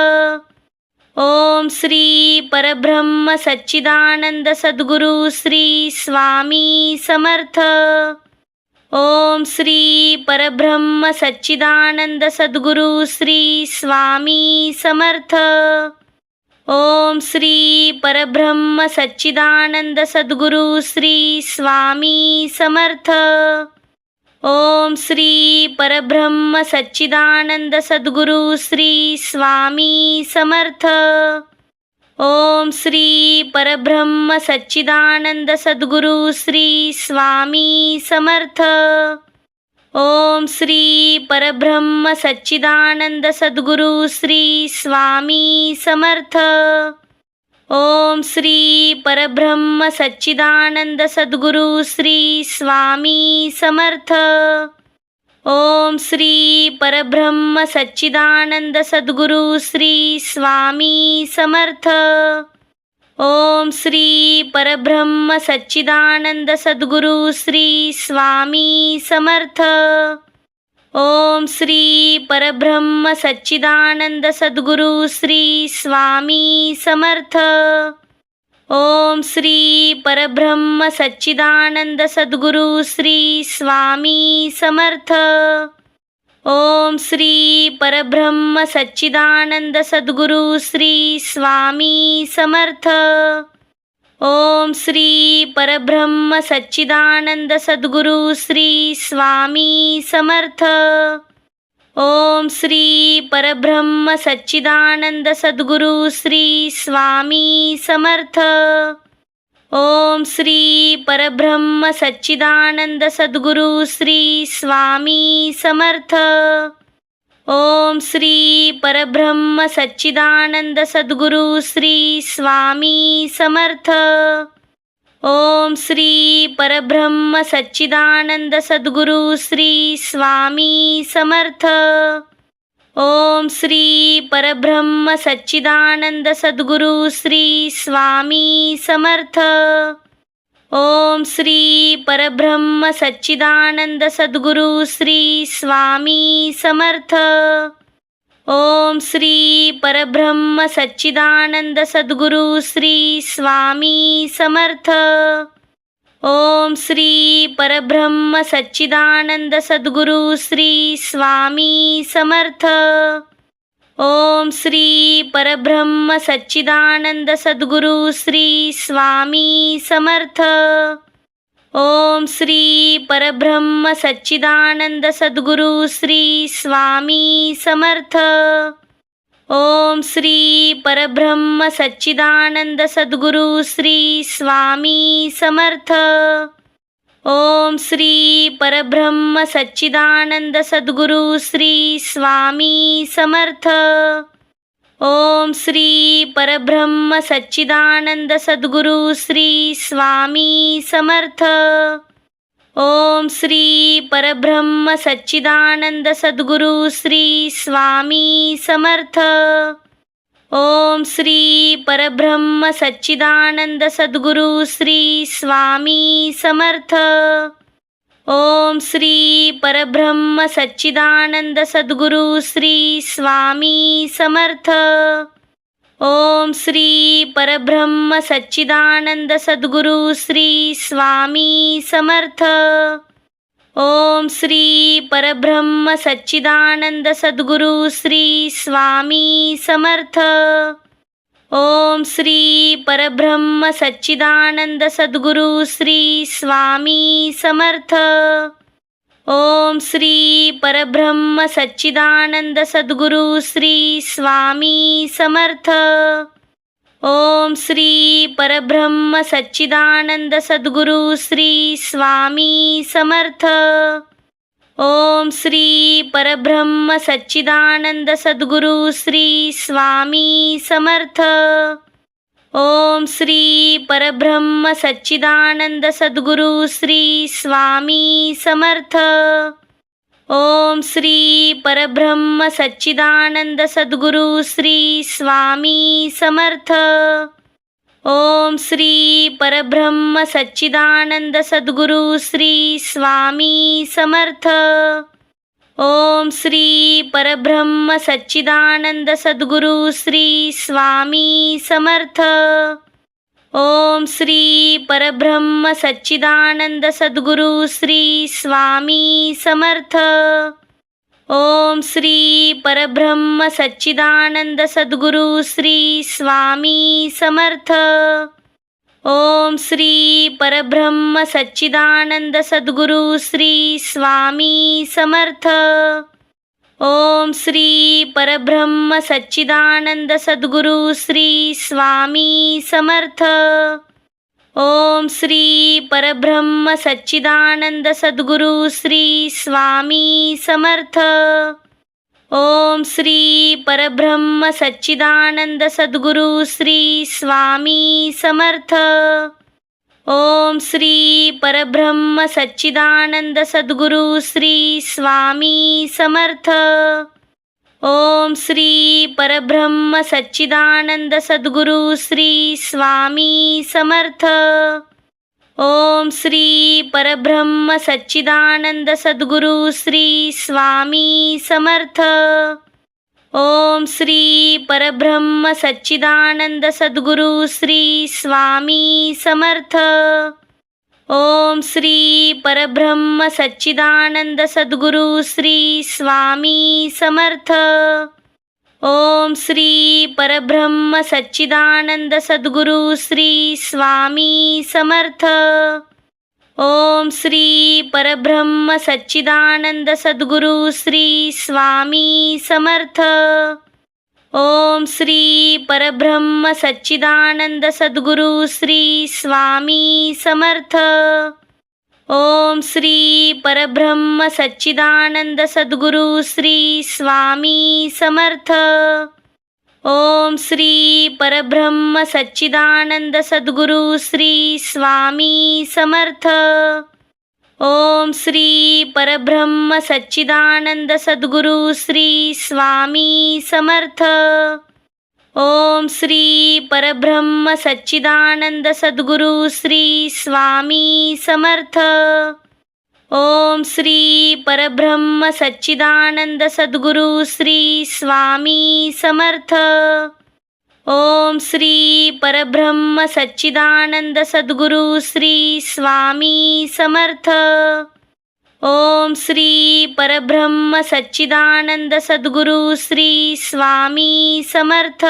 ओम श्री परब्रह्म सच्चिदानंद सद्गुरु श्री स्वामी समर्थ. ओम श्री परब्रह्म सच्चिदानंद सद्गुरु श्री स्वामी समर्थ. ओम श्री परब्रह्म सच्चिदानंद सद्गुरु श्री स्वामी समर्थ. ओम श्री परब्रह्म सच्चिदानंद सद्गुरु श्री स्वामी समर्थ. ओम श्री परब्रह्म सच्चिदानंद सद्गुरु श्री स्वामी समर्थ. ओम श्री परब्रह्म सच्चिदानंद सद्गुरु श्री स्वामी समर्थ. ओम श्री परब्रह्म सच्चिदानंद सद्गुरु श्री स्वामी समर्थ. ओम श्री परब्रह्म सच्चिदानंद सद्गुरु श्री स्वामी समर्थ. ओम श्री परब्रह्म सच्चिदानंद सद्गुरु श्री स्वामी समर्थ. ओम श्री परब्रह्म सच्चिदानंद सद्गुरु श्री स्वामी समर्थ. ओम श्री परब्रह्म सच्चिदानंद सद्गुरु श्री स्वामी समर्थ. ओम श्री परब्रह्म सच्चिदानंद सद्गुरु श्री स्वामी समर्थ. ओम श्री परब्रह्म सच्चिदानंद सद्गुरु श्री स्वामी समर्थ. ओम श्री परब्रह्म सच्चिदानंद सद्गुरु श्री स्वामी समर्थ. ओम श्री परब्रह्म सच्चिदानंद सद्गुरु श्री स्वामी समर्थ. ओम श्री परब्रह्म सच्चिदानंद सद्गुरु श्री स्वामी समर्थ. ओम श्री परब्रह्म सच्चिदानंद सद्गुरु श्री स्वामी समर्थ. ओम श्री परब्रह्म सच्चिदानंद सद्गुरु श्री स्वामी समर्थ. ओम श्री परब्रह्म सच्चिदानंद सद्गुरु श्री स्वामी समर्थ. ओम श्री परब्रह्म सच्चिदानंद सद्गुरु श्री स्वामी समर्थ. ओम श्री परब्रह्म सच्चिदानंद सद्गुरु श्री स्वामी समर्थ. ओम श्री परब्रह्म सच्चिदानंद सद्गुरु श्री स्वामी समर्थ. ओम श्री परब्रह्म सच्चिदानंद सद्गुरु श्री स्वामी समर्थ. ओम श्री परब्रह्म सच्चिदानंद सद्गुरु श्री स्वामी समर्थ. ओम श्री परब्रह्म सच्चिदानंद सद्गुरु श्री स्वामी समर्थ. ओम श्री परब्रह्म सच्चिदानंद सद्गुरु श्री स्वामी समर्थ. ओम श्री परब्रह्म सच्चिदानंद सद्गुरु श्री स्वामी समर्थ. ओम श्री परब्रह्म सच्चिदानंद सद्गुरु श्री स्वामी समर्थ. ओम श्री परब्रह्म सच्चिदानंद सद्गुरु श्री स्वामी समर्थ. ओम श्री परब्रह्म सच्चिदानंद सद्गुरु श्री स्वामी समर्थ. ओम श्री परब्रह्म सच्चिदानंद सद्गुरु श्री स्वामी समर्थ. ओम श्री परब्रह्म सच्चिदानंद सद्गुरु श्री स्वामी समर्थ. ओम श्री परब्रह्म सच्चिदानंद सद्गुरु श्री स्वामी समर्थ. ओम श्री परब्रह्म सच्चिदानंद सद्गुरु श्री स्वामी समर्थ. ओम श्री परब्रह्म सच्चिदानंद सद्गुरु श्री स्वामी समर्थ. ओम श्री परब्रह्म सच्चिदानंद सद्गुरु श्री स्वामी समर्थ. ओम श्री परब्रह्म सच्चिदानंद सद्गुरु श्री स्वामी समर्थ. ओम श्री परब्रह्म सच्चिदानंद सद्गुरु श्री स्वामी समर्थ. ओम श्री परब्रह्म सच्चिदानंद सद्गुरु श्री स्वामी समर्थ. ओम श्री परब्रह्म सच्चिदानंद सद्गुरु श्री स्वामी समर्थ. ओम श्री परब्रह्म सच्चिदानंद सद्गुरु श्री स्वामी समर्थ. ओम श्री परब्रह्म सच्चिदानंद सद्गुरु श्री स्वामी समर्थ. ओम श्री परब्रह्म सच्चिदानंद सद्गुरु श्री स्वामी समर्थ. ओम श्री परब्रह्म सच्चिदानंद सद्गुरु श्री स्वामी समर्थ. ओम श्री परब्रह्म सच्चिदानंद सद्गुरु श्री स्वामी समर्थ. ओम श्री परब्रह्म सच्चिदानंद सद्गुरु श्री स्वामी समर्थ. ओम श्री परब्रह्म सच्चिदानंद सद्गुरु श्री स्वामी समर्थ. ओम श्री परब्रह्म सच्चिदानंद सद्गुरु श्री स्वामी समर्थ. ओम श्री परब्रह्म सच्चिदानंद सद्गुरु श्री स्वामी समर्थ. ओम श्री परब्रह्म सच्चिदानंद सद्गुरु श्री स्वामी समर्थ. ओम श्री परब्रह्म सच्चिदानंद सद्गुरु श्री स्वामी समर्थ. ओम श्री परब्रह्म सच्चिदानंद सद्गुरु श्री स्वामी समर्थ. ओम श्री परब्रह्म सच्चिदानंद सद्गुरु श्री स्वामी समर्थ. ओम श्री परब्रह्म सच्चिदानंद सद्गुरु श्री स्वामी समर्थ. ओम श्री परब्रह्म सच्चिदानंद सद्गुरु श्री स्वामी समर्थ. ओम श्री परब्रह्म सच्चिदानंद सद्गुरु श्री स्वामी समर्थ. ओम श्री परब्रह्म सच्चिदानंद सद्गुरु श्री स्वामी समर्थ. ओम श्री परब्रह्म सच्चिदानंद सद्गुरु श्री स्वामी समर्थ. ओम श्री परब्रह्म सच्चिदानंद सद्गुरु श्री स्वामी समर्थ. ओम श्री परब्रह्म सच्चिदानंद सद्गुरु श्री स्वामी समर्थ.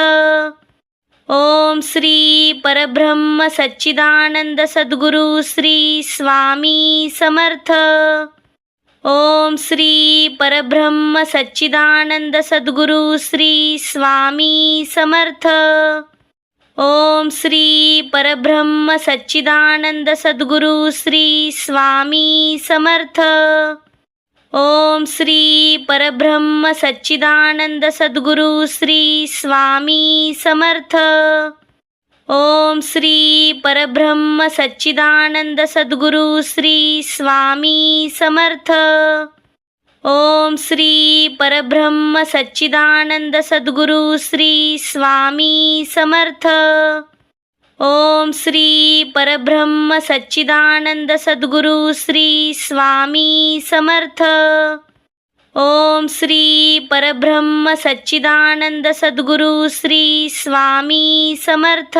ओम श्री परब्रह्म सच्चिदानंद सद्गुरु श्री स्वामी समर्थ. ओम श्री परब्रह्म सच्चिदानंद सद्गुरु श्री स्वामी समर्थ. ओम श्री परब्रह्म सच्चिदानंद सद्गुरु श्री स्वामी समर्थ. ओम श्री परब्रह्म सच्चिदानंद सद्गुरु श्री स्वामी समर्थ. ओम श्री परब्रह्म सच्चिदानंद सद्गुरु श्री स्वामी समर्थ. ओम श्री परब्रह्म सच्चिदानंद सद्गुरु श्री स्वामी समर्थ. ओम श्री परब्रह्म सच्चिदानंद सद्गुरु श्री स्वामी समर्थ. ओम श्री परब्रह्म सच्चिदानंद सद्गुरु श्री स्वामी समर्थ.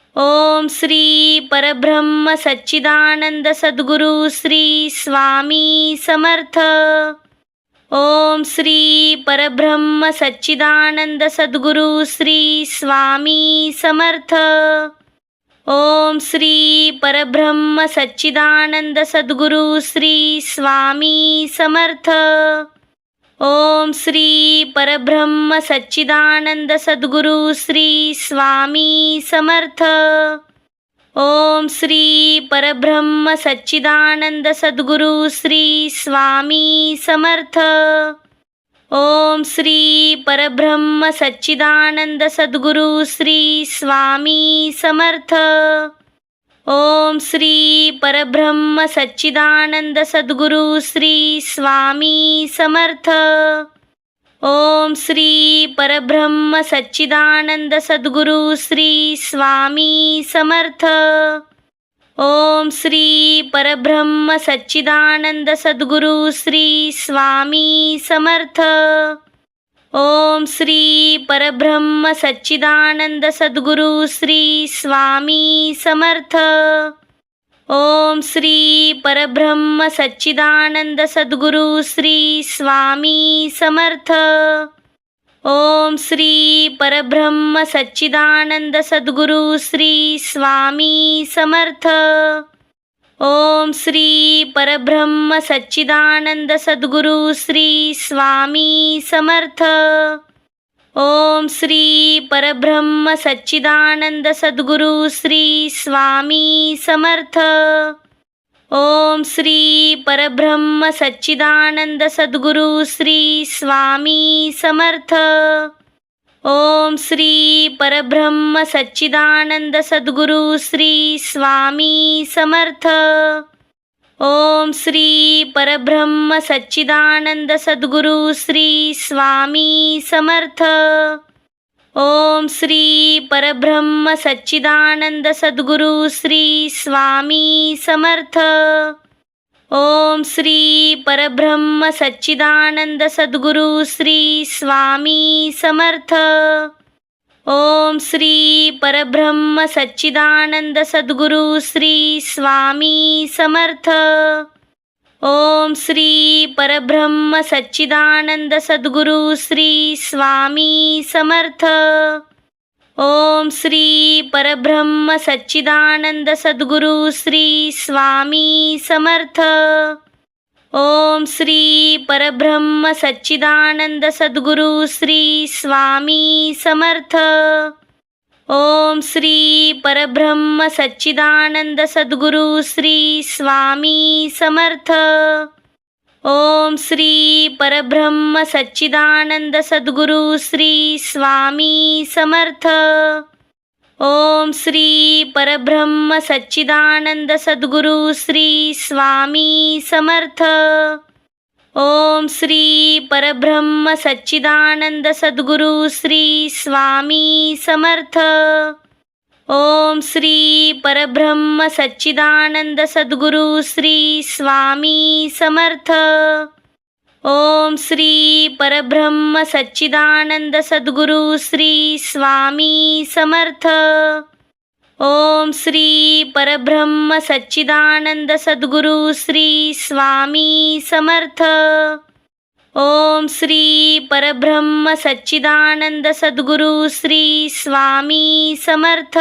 ओम श्री परब्रह्म सच्चिदानंद सद्गुरु श्री स्वामी समर्थ. ओम श्री परब्रह्म सच्चिदानंद सद्गुरु श्री स्वामी समर्थ. ओम श्री परब्रह्म सच्चिदानंद सद्गुरु श्री स्वामी समर्थ. ओम श्री परब्रह्म सच्चिदानंद सद्गुरु श्री स्वामी समर्थ. ओम श्री परब्रह्म सच्चिदानंद सद्गुरु श्री स्वामी समर्थ. ओम श्री परब्रह्म सच्चिदानंद सद्गुरु श्री स्वामी समर्थ. ओम श्री परब्रह्म सच्चिदानंद सद्गुरु श्री स्वामी समर्थ. ओम श्री परब्रह्म सच्चिदानंद सद्गुरु श्री स्वामी समर्थ. ओम श्री परब्रह्म सच्चिदानंद सद्गुरु श्री स्वामी समर्थ. ओम श्री परब्रह्म सच्चिदानंद सद्गुरु श्री स्वामी समर्थ. ओम श्री परब्रह्म सच्चिदानंद सद्गुरु श्री स्वामी समर्थ. ओम श्री परब्रह्म सच्चिदानंद सद्गुरु श्री स्वामी समर्थ. ओम श्री परब्रह्म सच्चिदानंद सद्गुरु श्री स्वामी समर्थ. ओम श्री परब्रह्म सच्चिदानंद सद्गुरु श्री स्वामी समर्थ. ओम श्री परब्रह्म सच्चिदानंद सद्गुरु श्री स्वामी समर्थ. ओम श्री परब्रह्म सच्चिदानंद सद्गुरु श्री स्वामी समर्थ. ओम श्री परब्रह्म सच्चिदानंद सद्गुरु श्री स्वामी समर्थ. ओम श्री परब्रह्म सच्चिदानंद सद्गुरु श्री स्वामी समर्थ. ओम श्री परब्रह्म सच्चिदानंद सद्गुरु श्री स्वामी समर्थ. ओम श्री परब्रह्म सच्चिदानंद सद्गुरु श्री स्वामी समर्थ. ओम श्री परब्रह्म सच्चिदानंद सद्गुरु श्री स्वामी समर्थ. ओम श्री परब्रह्म सच्चिदानंद सद्गुरु श्री स्वामी समर्थ. ओम श्री परब्रह्म सच्चिदानंद सद्गुरु श्री स्वामी समर्थ. ओम श्री परब्रह्म सच्चिदानंद सद्गुरु श्री स्वामी समर्थ. ओम श्री परब्रह्म सच्चिदानंद सद्गुरु श्री स्वामी समर्थ. ओम श्री परब्रह्म सच्चिदानंद सद्गुरु श्री स्वामी समर्थ. ओम श्री परब्रह्म सच्चिदानंद सद्गुरु श्री स्वामी समर्थ. ओम श्री परब्रह्म सच्चिदानंद सद्गुरु श्री स्वामी समर्थ. ओम श्री परब्रह्म सच्चिदानंद सद्गुरु श्री स्वामी समर्थ. ओम श्री परब्रह्म सच्चिदानंद सद्गुरु श्री स्वामी समर्थ. ओम श्री परब्रह्म सच्चिदानंद सद्गुरु श्री स्वामी समर्थ.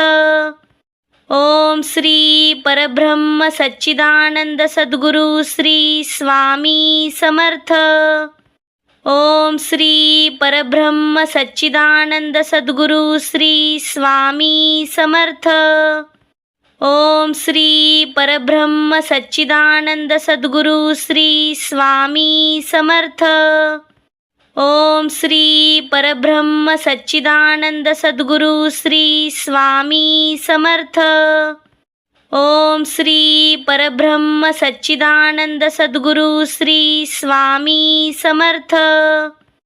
ओम श्री परब्रह्म सच्चिदानंद सद्गुरु श्री स्वामी समर्थ. ओम श्री परब्रह्म सच्चिदानंद सद्गुरु श्री स्वामी समर्थ. ओम श्री परब्रह्म सच्चिदानंद सद्गुरु श्री स्वामी समर्थ. ओम श्री परब्रह्म सच्चिदानंद सद्गुरु श्री स्वामी समर्थ. ओम श्री परब्रह्म सच्चिदानंद सद्गुरु श्री स्वामी समर्थ.